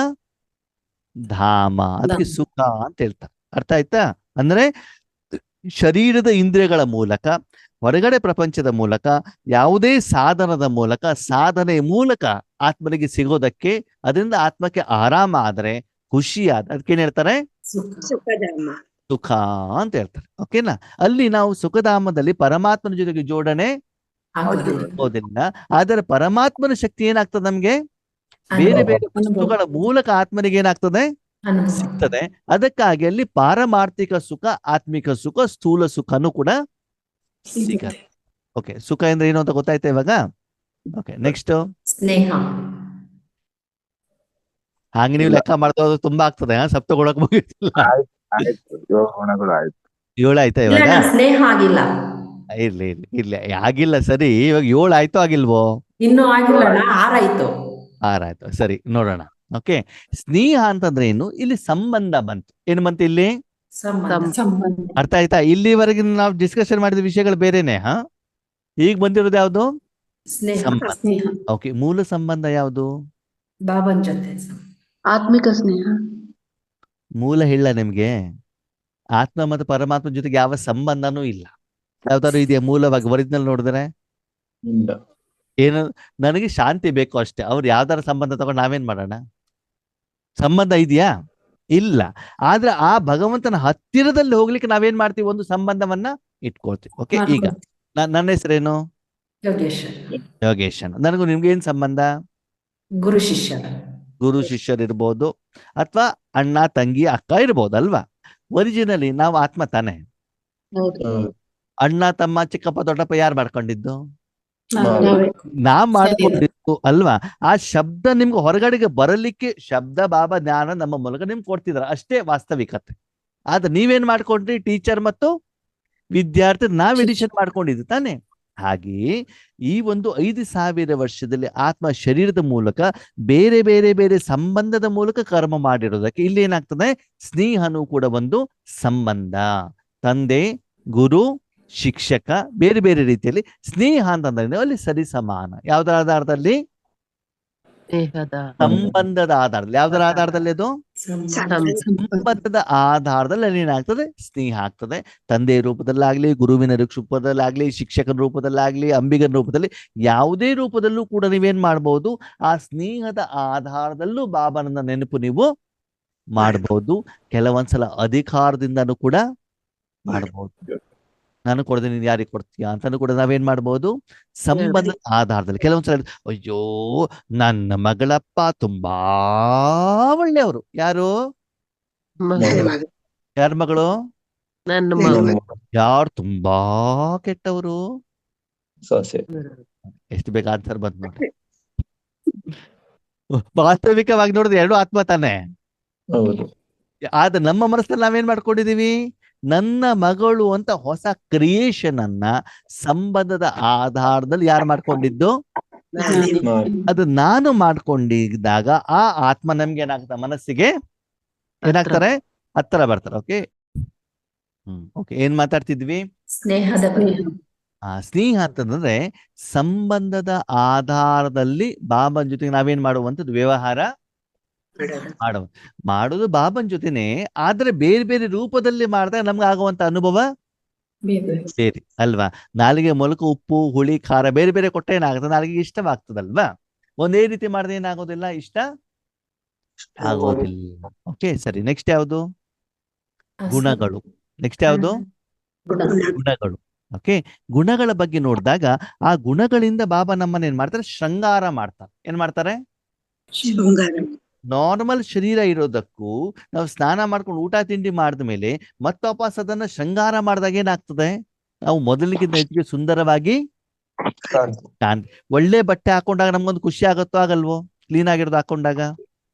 A: ಧಾಮ. ಅದಕ್ಕೆ ಸುಖ ಅಂತ ಹೇಳ್ತಾರೆ. ಅರ್ಥ ಆಯ್ತಾ? ಅಂದ್ರೆ ಶರೀರದ ಇಂದ್ರಿಯಗಳ ಮೂಲಕ, ಹೊರಗಡೆ ಪ್ರಪಂಚದ ಮೂಲಕ, ಯಾವುದೇ ಸಾಧನದ ಮೂಲಕ, ಸಾಧನೆಯ ಮೂಲಕ ಆತ್ಮನಿಗೆ ಸಿಗೋದಕ್ಕೆ, ಅದರಿಂದ ಆತ್ಮಕ್ಕೆ ಆರಾಮ ಆದ್ರೆ, ಖುಷಿ ಆದ, ಅದಕ್ಕೇನ್ ಹೇಳ್ತಾರೆ? ಸುಖ ಅಂತ ಹೇಳ್ತಾರೆ. ಓಕೆನಾ? ಅಲ್ಲಿ ನಾವು ಸುಖಧಾಮದಲ್ಲಿ ಪರಮಾತ್ಮನ ಜೊತೆಗೆ ಜೋಡಣೆ ಆಗೋದಿಲ್ಲ. ಆದರೆ ಪರಮಾತ್ಮನ ಶಕ್ತಿ ಏನಾಗ್ತದೆ ನಮ್ಗೆ? ಬೇರೆ ಬೇರೆ ವಸ್ತುಗಳ ಮೂಲಕ ಆತ್ಮನಿಗೆ ಏನಾಗ್ತದೆ? ಸಿಗ್ತದೆ. ಅದಕ್ಕಾಗಿ ಅಲ್ಲಿ ಪಾರಮಾರ್ಥಿಕ ಸುಖ, ಆತ್ಮಿಕ ಸುಖ, ಸ್ಥೂಲ ಸುಖನೂ ಕೂಡ ಸಿಗತ್ತೆ. ಓಕೆ, ಸುಖ ಅಂದ್ರೆ ಏನು ಅಂತ ಗೊತ್ತಾಯ್ತಾ ಇವಾಗ? Okay, next.
D: ಸ್ನೇಹ.
A: ಹಾಗೆ ನೀವು ಲೆಕ್ಕ ಮಾಡ್ತಾ ಹೋದ್ರೆ ತುಂಬಾ ಆಗ್ತದೆ. ಸಪ್ತಗುಣಕ್ಕೆ ಮುಗಿತಿಲ್ಲ.
F: ಆಯ್ತು, 7 ಗುಣಗಳು ಆಯ್ತು.
A: 7 ಆಯ್ತಾ ಇವಾಗ?
D: ಇಲ್ಲ, ಸ್ನೇಹ ಆಗಿಲ್ಲ.
A: ಇರ್ಲಿ ಇರ್ಲಿ ಇರ್ಲಿ, ಆಗಿಲ್ಲ. ಸರಿ, ಇವಾಗ 7 ಆಯ್ತೋ ಆಗಿಲ್ವೋ?
D: ಇನ್ನೂ ಆಗಿಲ್ಲ, 6 ಆಯ್ತು.
A: 6 ಆಯ್ತು. ಸರಿ, ನೋಡೋಣ. ಓಕೆ, ಸ್ನೇಹ ಅಂತಂದ್ರೆ ಏನು? ಇಲ್ಲಿ ಸಂಬಂಧ ಬಂತು. ಏನು ಬಂತು ಇಲ್ಲಿ?
D: ಸಂಬಂಧ.
A: ಅರ್ಥ ಆಯ್ತಾ? ಇಲ್ಲಿವರೆಗೆ ನಾವು ಡಿಸ್ಕಷನ್ ಮಾಡಿದ ವಿಷಯಗಳು ಬೇರೆನೆ. ಈಗ ಬಂದಿರೋದು ಯಾವ್ದು?
D: ಸ್ನೇಹ.
A: ಸಂಬಂಧ.
D: ಸ್ನೇಹ.
A: ಓಕೆ, ಮೂಲ ಸಂಬಂಧ ಯಾವುದು?
D: ಬಾಬನ್ ಜೊತೆ.
C: ಆತ್ಮಿಕ ಸ್ನೇಹ.
A: ಮೂಲ ಇಲ್ಲ ನಿಮ್ಗೆ. ಆತ್ಮ ಮತ್ತು ಪರಮಾತ್ಮ ಜೊತೆಗೆ ಯಾವ ಸಂಬಂಧನೂ ಇಲ್ಲ. ಯಾವ್ದಾದ್ರು ಇದೆಯಾ ಮೂಲವಾಗಿ ಒರಿಜಿನಲ್ ನೋಡಿದ್ರೆ?
B: ಇಲ್ಲ.
A: ಏನು? ನನಗೆ ಶಾಂತಿ ಬೇಕು ಅಷ್ಟೇ. ಅವ್ರು ಯಾವ್ದಾರ ಸಂಬಂಧ ತಗೊಂಡು ನಾವೇನ್ ಮಾಡೋಣ? ಸಂಬಂಧ ಇದೆಯಾ? ಇಲ್ಲ. ಆದ್ರೆ ಆ ಭಗವಂತನ ಹತ್ತಿರದಲ್ಲಿ ಹೋಗ್ಲಿಕ್ಕೆ ನಾವೇನ್ ಮಾಡ್ತೀವಿ? ಒಂದು ಸಂಬಂಧವನ್ನ ಇಟ್ಕೊಳ್ತೀವಿ. ಓಕೆ, ಈಗ ನನ್ನ ಹೆಸರೇನು?
D: ಯೋಗೇಶ್ವರ್.
A: ಯೋಗೇಶನ್. ನನಗೂ ನಿಮ್ಗೆ ಏನ್ ಸಂಬಂಧ?
D: ಗುರು ಶಿಷ್ಯ.
A: ಗುರು ಶಿಷ್ಯರು ಇರ್ಬೋದು, ಅಥವಾ ಅಣ್ಣ ತಂಗಿ ಅಕ್ಕ ಇರ್ಬೋದು ಅಲ್ವಾ? ಒರಿಜಿನಲಿ ನಾವು ಆತ್ಮ ತಾನೆ. ಅಣ್ಣ ತಮ್ಮ ಚಿಕ್ಕಪ್ಪ ದೊಡ್ಡಪ್ಪ ಯಾರು ಮಾಡ್ಕೊಂಡಿದ್ದು? ನಾವ್ ಮಾಡ್ಕೊಂಡಿದ್ದು ಅಲ್ವಾ? ಆ ಶಬ್ದ ನಿಮ್ಗೆ ಹೊರಗಡೆಗೆ ಬರಲಿಕ್ಕೆ ಶಬ್ದ ಬಾಬಾ ಜ್ಞಾನ ನಮ್ಮ ಮೂಲಕ ನಿಮ್ಗೆ ಕೊಡ್ತಿದಾರೆ, ಅಷ್ಟೇ ವಾಸ್ತವಿಕತೆ. ಆದ್ರೆ ನೀವೇನ್ ಮಾಡ್ಕೊಂಡ್ರಿ? ಟೀಚರ್ ಮತ್ತು ವಿದ್ಯಾರ್ಥಿ ನಾವ್ ಎಡಿಷನ್ ಮಾಡ್ಕೊಂಡಿದ್ದು ತಾನೆ. ಹಾಗೆಯೇ ಈ ಒಂದು 5,000 ವರ್ಷದಲ್ಲಿ ಆತ್ಮ ಶರೀರದ ಮೂಲಕ ಬೇರೆ ಬೇರೆ ಬೇರೆ ಸಂಬಂಧದ ಮೂಲಕ ಕರ್ಮ ಮಾಡಿರೋದಕ್ಕೆ ಇಲ್ಲಿ ಏನಾಗ್ತದೆ? ಸ್ನೇಹನೂ ಕೂಡ ಒಂದು ಸಂಬಂಧ. ತಂದೆ, ಗುರು, ಶಿಕ್ಷಕ, ಬೇರೆ ಬೇರೆ ರೀತಿಯಲ್ಲಿ ಸ್ನೇಹ ಅಂತಂದ್ರೆ ಅಲ್ಲಿ ಸರಿ ಸಮಾನ. ಯಾವ್ದರ ಆಧಾರದಲ್ಲಿ? ಸಂಬಂಧದ ಆಧಾರದಲ್ಲಿ. ಯಾವ್ದರ ಆಧಾರದಲ್ಲಿ? ಅದು ಸಂಬಂಧದ ಆಧಾರದಲ್ಲಿ ಅಲ್ಲಿ ಏನಾಗ್ತದೆ? ಸ್ನೇಹ ಆಗ್ತದೆ. ತಂದೆಯ ರೂಪದಲ್ಲಾಗ್ಲಿ, ಗುರುವಿನ ರೂಪದಲ್ಲಾಗ್ಲಿ, ಶಿಕ್ಷಕನ ರೂಪದಲ್ಲಾಗ್ಲಿ, ಅಂಬಿಗನ ರೂಪದಲ್ಲಿ, ಯಾವುದೇ ರೂಪದಲ್ಲೂ ಕೂಡ ನೀವೇನ್ ಮಾಡ್ಬೋದು? ಆ ಸ್ನೇಹದ ಆಧಾರದಲ್ಲೂ ಬಾಬಾನನ್ನ ನೆನಪು ನೀವು ಮಾಡ್ಬೋದು. ಕೆಲವೊಂದ್ಸಲ ಅಧಿಕಾರದಿಂದನೂ ಕೂಡ ಮಾಡ್ಬೋದು. ನಾನು ಕೊಡದೆ ನೀನ್ ಯಾರಿಗೆ ಕೊಡ್ತೀಯಾ ಅಂತಾನು ಕೂಡ ನಾವೇನ್ ಮಾಡ್ಬೋದು? ಸಂಬಂಧದ ಆಧಾರದಲ್ಲಿ. ಕೆಲವೊಂದ್ಸಲ ಅಯ್ಯೋ ನನ್ನ ಮಗಳಪ್ಪ ತುಂಬಾ ಒಳ್ಳೆಯವರು. ಯಾರು? ಯಾರ ಮಗಳು?
E: ನನ್ನ ಮಗಳು.
A: ಯಾರು ತುಂಬಾ ಕೆಟ್ಟವರು?
B: ಸೊಸೆ.
A: ಎಷ್ಟು ಬೇಗ ಆನ್ಸರ್ ಬಂದ್ ನೋಡ್ರಿ. ವಾಸ್ತವಿಕವಾಗಿ ನೋಡಿದ್ರೆ 2 ಆತ್ಮ ತಾನೆ.
B: ಹೌದು.
A: ಆದ್ರೆ ನಮ್ಮ ಮನಸ್ಸಲ್ಲಿ ನಾವೇನ್ ಮಾಡ್ಕೊಂಡಿದೀವಿ? ನನ್ನ ಮಗಳು ಅಂತ ಹೊಸ ಕ್ರಿಯೇಷನ್ ಅನ್ನ ಸಂಬಂಧದ ಆಧಾರದಲ್ಲಿ ಯಾರು ಮಾಡ್ಕೊಂಡಿದ್ದು? ಅದು ನಾನು ಮಾಡ್ಕೊಂಡಿದ್ದಾಗ ಆ ಆತ್ಮ ನಮ್ಗೆ ಏನಾಗ್ತದೆ? ಮನಸ್ಸಿಗೆ ಏನಾಗ್ತಾರೆ? ಹತ್ರ ಬರ್ತಾರೆ. ಓಕೆ, ಓಕೆ, ಏನ್ ಮಾತಾಡ್ತಿದ್ವಿ?
D: ಸ್ನೇಹದ ಬಗ್ಗೆ.
A: ಸ್ನೇಹ ಅಂತಂದ್ರೆ ಸಂಬಂಧದ ಆಧಾರದಲ್ಲಿ ಬಾಬನ್ ಜೊತೆಗೆ ನಾವೇನ್ ಮಾಡುವಂಥದ್ದು? ವ್ಯವಹಾರ ಮಾಡೋದು ಬಾಬನ್ ಜೊತೆನೆ. ಆದ್ರೆ ಬೇರೆ ಬೇರೆ ರೂಪದಲ್ಲಿ ಮಾಡಿದಾಗ ನಮ್ಗೆ ಆಗುವಂತ ಅನುಭವ ಬೇರೆ ಅಲ್ವಾ? ನಾಲಿಗೆ ಮೂಲಕ ಉಪ್ಪು, ಹುಳಿ, ಖಾರ ಬೇರೆ ಬೇರೆ ಕೊಟ್ಟ ಏನಾಗುತ್ತೆ? ನಾಲಿಗೆ ಇಷ್ಟವಾಗ್ತದಲ್ವಾ? ಒಂದೇ ರೀತಿ ಮಾಡಿದ್ರೆ ಏನಾಗೋದಿಲ್ಲ? ಇಷ್ಟ ಆಗೋದಿಲ್ಲ. ಓಕೆ, ಸರಿ. ನೆಕ್ಸ್ಟ್ ಯಾವುದು? ಗುಣಗಳು. ನೆಕ್ಸ್ಟ್ ಯಾವುದು? ಗುಣಗಳು. ಓಕೆ, ಗುಣಗಳ ಬಗ್ಗೆ ನೋಡಿದಾಗ ಆ ಗುಣಗಳಿಂದ ಬಾಬಾ ನಮ್ಮನ್ನ ಏನ್ ಮಾಡ್ತಾರೆ, ಶೃಂಗಾರ ಮಾಡ್ತಾರೆ. ಏನ್ ಮಾಡ್ತಾರೆ?
C: ಶೃಂಗಾರ.
A: ನಾರ್ಮಲ್ ಶರೀರ ಇರೋದಕ್ಕೂ ನಾವು ಸ್ನಾನ ಮಾಡ್ಕೊಂಡು ಊಟ ತಿಂಡಿ ಮಾಡಿದ ಮೇಲೆ ಮತ್ತೆ ವಾಪಸ್ ಅದನ್ನ ಶೃಂಗಾರ ಮಾಡಿದಾಗ ಏನಾಗ್ತದೆ, ನಾವು ಮೊದಲಿಗಿಂತ ಹೆಚ್ಚಿಗೆ ಸುಂದರವಾಗಿ ಒಳ್ಳೆ ಬಟ್ಟೆ ಹಾಕೊಂಡಾಗ ನಮ್ಗೊಂದು ಖುಷಿ ಆಗತ್ತೋ ಆಗಲ್ವೋ? ಕ್ಲೀನ್ ಆಗಿರೋದು ಹಾಕೊಂಡಾಗ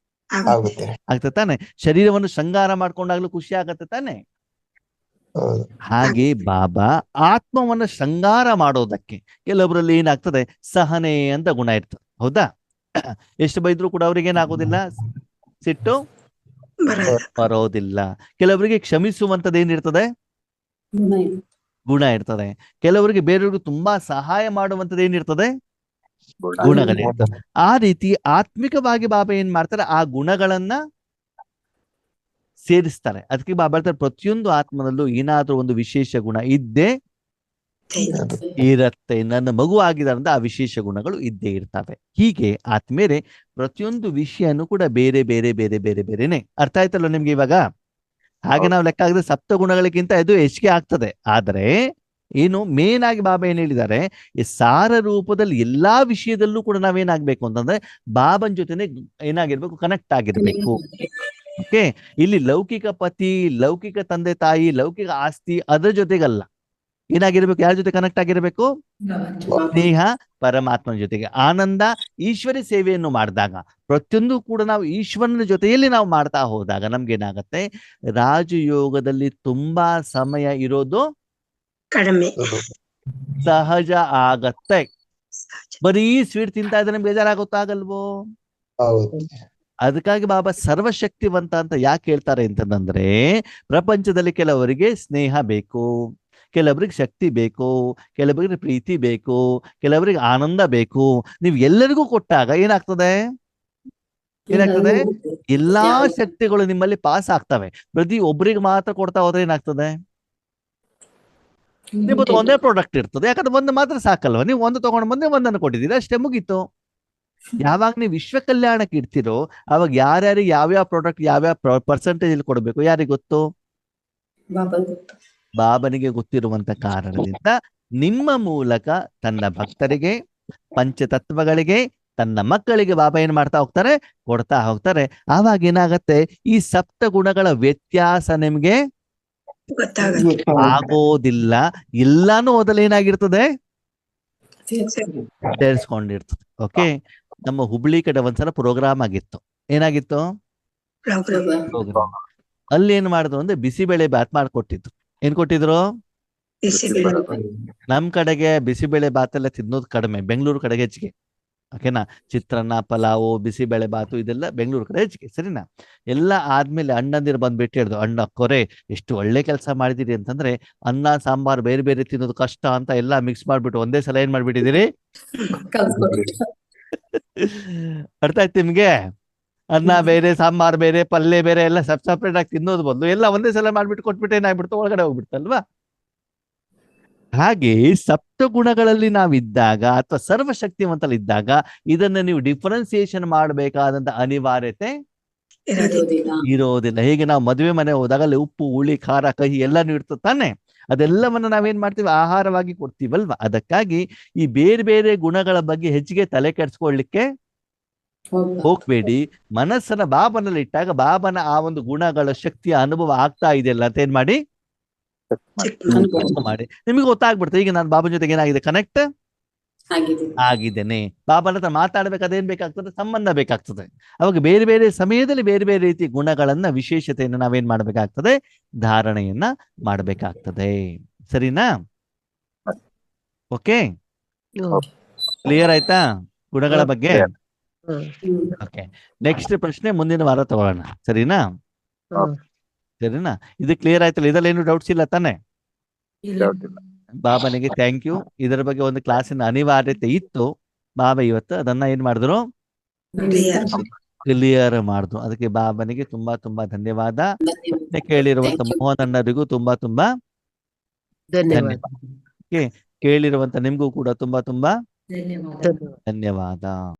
B: ಆಗುತ್ತೆ.
A: ಆಗ್ತದೆ ತಾನೆ? ಶರೀರವನ್ನು ಶೃಂಗಾರ ಮಾಡ್ಕೊಂಡಾಗ್ಲೂ ಖುಷಿ ಆಗತ್ತೆ ತಾನೆ?
B: ಹೌದು.
A: ಹಾಗೆ ಬಾಬಾ ಆತ್ಮವನ್ನ ಶೃಂಗಾರ ಮಾಡೋದಕ್ಕೆ ಕೆಲವೊಬ್ಬರಲ್ಲಿ ಏನಾಗ್ತದೆ, ಸಹನೆ ಅಂತ ಗುಣ ಇರ್ತದೆ. ಹೌದಾ? ಎಷ್ಟು ಬೈದ್ರು ಕೂಡ ಅವ್ರಿಗೆ ಏನಾಗೋದಿಲ್ಲ, ಸಿಟ್ಟು ಬರೋದಿಲ್ಲ. ಕೆಲವರಿಗೆ ಕ್ಷಮಿಸುವಂತದ್ದು ಏನಿರ್ತದೆ, ಗುಣ ಇರ್ತದೆ. ಕೆಲವರಿಗೆ ಬೇರೆಯವ್ರಿಗೆ ತುಂಬಾ ಸಹಾಯ ಮಾಡುವಂತದ್ದು ಏನಿರ್ತದೆ, ಗುಣಗಳಿರ್ತದೆ. ಆ ರೀತಿ ಆತ್ಮಿಕವಾಗಿ ಬಾಬಾ ಏನ್ ಮಾಡ್ತಾರೆ, ಆ ಗುಣಗಳನ್ನ ಸೇರಿಸ್ತಾರೆ. ಅದಕ್ಕೆ ಬಾಬಾ ಹೇಳ್ತಾರೆ, ಪ್ರತಿಯೊಂದು ಆತ್ಮನಲ್ಲೂ ಏನಾದ್ರೂ ಒಂದು ವಿಶೇಷ ಗುಣ ಇದ್ದೇ ಇರತ್ತೆ. ನನ್ನ ಮಗು ಆಗಿದಾರಂತ ಆ ವಿಶೇಷ ಗುಣಗಳು ಇದ್ದೇ ಇರ್ತವೆ. ಹೀಗೆ ಆತ್ಮೇರೆ ಪ್ರತಿಯೊಂದು ವಿಷಯನೂ ಕೂಡ ಬೇರೆ ಬೇರೆ ಬೇರೆ ಬೇರೆ ಬೇರೆನೆ. ಅರ್ಥ ಆಯ್ತಲ್ಲ ನಿಮ್ಗೆ ಇವಾಗ? ಹಾಗೆ ನಾವು ಲೆಕ್ಕ ಹಾಕಿದ್ರೆ ಸಪ್ತ ಗುಣಗಳಿಗಿಂತ ಇದು ಹೆಚ್ಚಿಗೆ ಆಗ್ತದೆ. ಆದ್ರೆ ಏನು ಮೇನ್ ಆಗಿ ಬಾಬಾ ಏನ್ ಹೇಳಿದ್ದಾರೆ, ಈ ಸಾರ ರೂಪದಲ್ಲಿ ಎಲ್ಲಾ ವಿಷಯದಲ್ಲೂ ಕೂಡ ನಾವೇನಾಗ್ಬೇಕು ಅಂತಂದ್ರೆ ಬಾಬನ್ ಜೊತೆನೆ ಏನಾಗಿರ್ಬೇಕು, ಕನೆಕ್ಟ್ ಆಗಿರ್ಬೇಕು. ಓಕೆ, ಇಲ್ಲಿ ಲೌಕಿಕ ಪತಿ, ಲೌಕಿಕ ತಂದೆ ತಾಯಿ, ಲೌಕಿಕ ಆಸ್ತಿ ಅದ್ರ ಜೊತೆಗಲ್ಲ, ಏನಾಗಿರ್ಬೇಕು, ಯಾರ ಜೊತೆ ಕನೆಕ್ಟ್ ಆಗಿರ್ಬೇಕು, ಸ್ನೇಹ ಪರಮಾತ್ಮನ ಜೊತೆಗೆ. ಆನಂದ, ಈಶ್ವರಿ ಸೇವೆಯನ್ನು ಮಾಡಿದಾಗ, ಪ್ರತಿಯೊಂದು ಕೂಡ ನಾವು ಈಶ್ವರನ ಜೊತೆಯಲ್ಲಿ ನಾವು ಮಾಡ್ತಾ ಹೋದಾಗ ನಮ್ಗೇನಾಗತ್ತೆ, ರಾಜಯೋಗದಲ್ಲಿ ತುಂಬಾ ಸಮಯ ಇರೋದು
C: ಕಡಿಮೆ.
A: ಸಹಜ ಆಗತ್ತೆ. ಬರೀ ಸ್ವೀಟ್ ತಿಂತಾ ಇದ್ರೆ ನಮ್ಗೆ ಬೇಜಾರಾಗುತ್ತಾಗಲ್ವೋ?
B: ಹೌದು.
A: ಅದಕ್ಕಾಗಿ ಬಾಬಾ ಸರ್ವಶಕ್ತಿವಂತ ಅಂತ ಯಾಕೆ ಹೇಳ್ತಾರೆ ಅಂತಂದ್ರೆ, ಪ್ರಪಂಚದಲ್ಲಿ ಕೆಲವರಿಗೆ ಸ್ನೇಹ ಬೇಕು, ಕೆಲವರಿಗೆ ಶಕ್ತಿ ಬೇಕು, ಕೆಲವರಿಗೆ ಪ್ರೀತಿ ಬೇಕು, ಕೆಲವರಿಗೆ ಆನಂದ ಬೇಕು. ನೀವು ಎಲ್ಲರಿಗೂ ಕೊಟ್ಟಾಗ ಏನಾಗ್ತದೆ, ಎಲ್ಲಾ ಶಕ್ತಿಗಳು ನಿಮ್ಮಲ್ಲಿ ಪಾಸ್ ಆಗ್ತವೆ. ಪ್ರತಿ ಒಬ್ಬರಿಗೆ ಮಾತ್ರ ಕೊಡ್ತಾ ಹೋದ್ರೆ ಏನಾಗ್ತದೆ, ನಿಮ್ಮ ಒಂದೇ ಪ್ರಾಡಕ್ಟ್ ಇರ್ತದೆ. ಯಾಕಂದ್ರೆ ಒಂದು ಮಾತ್ರ ಸಾಕಲ್ವ, ನೀವು ಒಂದು ತಗೊಂಡು ಬಂದ್ರೆ ಒಂದನ್ನು ಕೊಟ್ಟಿದ್ದೀರಾ, ಅಷ್ಟೇ, ಮುಗೀತು. ಯಾವಾಗ ನೀವು ವಿಶ್ವ ಕಲ್ಯಾಣಕ್ಕೆ ಇಡ್ತಿರೋ ಅವಾಗ ಯಾರ್ಯಾರಿಗೆ ಯಾವ್ಯಾವ ಪ್ರಾಡಕ್ಟ್ ಯಾವ್ಯಾವ ಪರ್ಸೆಂಟೇಜ್ ಅಲ್ಲಿ ಕೊಡಬೇಕು ಯಾರಿಗೆ ಗೊತ್ತು? ಬಾಬನಿಗೆ ಗೊತ್ತಿರುವಂತ ಕಾರಣದಿಂದ ನಿಮ್ಮ ಮೂಲಕ ತನ್ನ ಭಕ್ತರಿಗೆ, ಪಂಚತತ್ವಗಳಿಗೆ, ತನ್ನ ಮಕ್ಕಳಿಗೆ ಬಾಬಾ ಏನ್ ಮಾಡ್ತಾ ಹೋಗ್ತಾರೆ, ಕೊಡ್ತಾ ಹೋಗ್ತಾರೆ. ಆವಾಗ ಏನಾಗತ್ತೆ, ಈ ಸಪ್ತ ಗುಣಗಳ ವ್ಯತ್ಯಾಸ ನಿಮ್ಗೆ ಆಗೋದಿಲ್ಲ. ಎಲ್ಲಾನು ಮೊದಲು ಏನಾಗಿರ್ತದೆ, ಸೇರಿಸ್ಕೊಂಡಿರ್ತದೆ. ಓಕೆ, ನಮ್ಮ ಹುಬ್ಳಿ ಕಡೆ ಒಂದ್ಸಲ ಪ್ರೋಗ್ರಾಮ್ ಆಗಿತ್ತು. ಏನಾಗಿತ್ತು ಪ್ರೋಗ್ರಾಮ್? ಅಲ್ಲಿ ಏನ್ ಮಾಡಿದ್ರು ಅಂದ್ರೆ ಬಿಸಿಬೇಳೆ ಬಾತ್ ಮಾಡ್ಕೊಟ್ಟಿದ್ರು. ಏನ್ ಕೊಟ್ಟಿದ್ರು? ನಮ್ ಕಡೆಗೆ ಬಿಸಿಬೇಳೆ ಬಾತ್ ಎಲ್ಲ ತಿನ್ನೋದು ಕಡಿಮೆ, ಬೆಂಗಳೂರು ಕಡೆಗೆ ಹೆಚ್ಚಿಗೆ. ಓಕೆನಾ? ಚಿತ್ರಾನ್ನ, ಪಲಾವು, ಬಿಸಿಬೇಳೆ ಬಾತು ಇದೆಲ್ಲ ಬೆಂಗಳೂರು ಕಡೆ ಹೆಚ್ಚಿಗೆ. ಸರಿನಾ? ಎಲ್ಲ ಆದ್ಮೇಲೆ ಅಣ್ಣಂದಿರು ಬಂದ್ಬಿಟ್ಟು ಹೇಳಿದ್ರು, ಅಣ್ಣ ಕೊರೆ ಎಷ್ಟು ಒಳ್ಳೆ ಕೆಲಸ ಮಾಡಿದಿರಿ ಅಂತಂದ್ರೆ, ಅನ್ನ ಸಾಂಬಾರ್ ಬೇರೆ ಬೇರೆ ತಿನ್ನೋದು ಕಷ್ಟ ಅಂತ ಎಲ್ಲ ಮಿಕ್ಸ್ ಮಾಡ್ಬಿಟ್ಟು ಒಂದೇ ಸಲ ಏನ್ ಮಾಡ್ಬಿಟ್ಟಿದ್ದೀರಿ. ಅರ್ಥ ಆಯ್ತು ನಿಮ್ಗೆ? ಅನ್ನ ಬೇರೆ, ಸಾಂಬಾರ್ ಬೇರೆ, ಪಲ್ಯ ಬೇರೆ ಎಲ್ಲ ಸಪ್ರೇಟ್ ಆಗಿ ತಿನ್ನೋದು ಬದಲು ಎಲ್ಲ ಒಂದೇ ಸಲ ಮಾಡ್ಬಿಟ್ಟು ಕೊಟ್ಬಿಟ್ಟು ಏನಾಗ್ಬಿಡ್ತು, ಒಳಗಡೆ ಹೋಗ್ಬಿಡ್ತಲ್ವಾ? ಹಾಗೆ ಸಪ್ತ ಗುಣಗಳಲ್ಲಿ ನಾವಿದ್ದಾಗ ಅಥವಾ ಸರ್ವಶಕ್ತಿವಂತಲಿದ್ದಾಗ ಇದನ್ನ ನೀವು ಡಿಫರೆನ್ಸಿಯೇಷನ್ ಮಾಡಬೇಕಾದಂತ ಅನಿವಾರ್ಯತೆ ಇರೋದಿಲ್ಲ. ಹೇಗೆ ನಾವು ಮದುವೆ ಮನೆ ಹೋದಾಗ ಅಲ್ಲಿ ಉಪ್ಪು, ಹುಳಿ, ಖಾರ, ಕಹಿ ಎಲ್ಲಾನು ಇರ್ತದೆ ತಾನೆ? ಅದೆಲ್ಲವನ್ನ ನಾವೇನ್ ಮಾಡ್ತೀವಿ, ಆಹಾರವಾಗಿ ಕೊಡ್ತೀವಲ್ವಾ? ಅದಕ್ಕಾಗಿ ಈ ಬೇರೆ ಬೇರೆ ಗುಣಗಳ ಬಗ್ಗೆ ಹೆಚ್ಚಿಗೆ ತಲೆ ಕೆಡಿಸ್ಕೊಳ್ಳಿಕ್ಕೆ ಹೋಗ್ಬೇಡಿ. ಮನಸ್ಸನ್ನ ಬಾಬನಲ್ಲಿ ಇಟ್ಟಾಗ ಬಾಬನ ಆ ಒಂದು ಗುಣಗಳ ಶಕ್ತಿಯ ಅನುಭವ ಆಗ್ತಾ ಇದೆಯಲ್ಲ ಅಂತ ಏನ್ ಮಾಡಿ ಮಾಡಿ ನಿಮಗೆ ಗೊತ್ತಾಗ್ಬಿಡ್ತದೆ. ಈಗ ನಾನು ಬಾಬನ ಜೊತೆಗೆ ಏನಾಗಿದೆ, ಕನೆಕ್ಟ್ ಆಗಿದ್ದೇನೆ. ಬಾಬನ ಹತ್ರ ಮಾತಾಡ್ಬೇಕಾದ್ರೆ ಏನ್ ಬೇಕಾಗ್ತದೆ, ಸಂಬಂಧ ಬೇಕಾಗ್ತದೆ. ಅವಾಗ ಬೇರೆ ಬೇರೆ ಸಮಯದಲ್ಲಿ ಬೇರೆ ಬೇರೆ ರೀತಿ ಗುಣಗಳನ್ನ, ವಿಶೇಷತೆಯನ್ನು ನಾವೇನ್ ಮಾಡ್ಬೇಕಾಗ್ತದೆ, ಧಾರಣೆಯನ್ನ ಮಾಡ್ಬೇಕಾಗ್ತದೆ. ಸರಿನಾ? ಓಕೆ, ಕ್ಲಿಯರ್ ಆಯ್ತಾ ಗುಣಗಳ ಬಗ್ಗೆ? ಓಕೆ, ನೆಕ್ಸ್ಟ್ ಪ್ರಶ್ನೆ ಮುಂದಿನ ವಾರ ತಗೊಳ್ಳೋಣ. ಸರಿನಾ? ಸರಿನಾ? ಇದು ಕ್ಲಿಯರ್ ಆಯ್ತಲ್ಲ? ಇದ್ರಲ್ಲಿ ಏನು ಡೌಟ್ಸ್ ಇಲ್ಲ ತಾನೆ? ಬಾಬನಿಗೆ ಥ್ಯಾಂಕ್ ಯು. ಇದರ ಬಗ್ಗೆ ಒಂದು ಕ್ಲಾಸಿನ ಅನಿವಾರ್ಯತೆ ಇತ್ತು. ಬಾಬಾ ಇವತ್ತು ಅದನ್ನ ಏನ್ ಮಾಡಿದ್ರು, ಕ್ಲಿಯರ್ ಮಾಡಿದ್ರು. ಅದಕ್ಕೆ ಬಾಬನಿಗೆ ತುಂಬಾ ತುಂಬಾ ಧನ್ಯವಾದ. ಕೇಳಿರುವಂತ ಮೋಹನ್ ಅಣ್ಣರಿಗೂ ತುಂಬಾ ತುಂಬಾ ಧನ್ಯವಾದ. ಕೇಳಿರುವಂತ ನಿಮ್ಗೂ ಕೂಡ ತುಂಬಾ ತುಂಬಾ ಧನ್ಯವಾದ.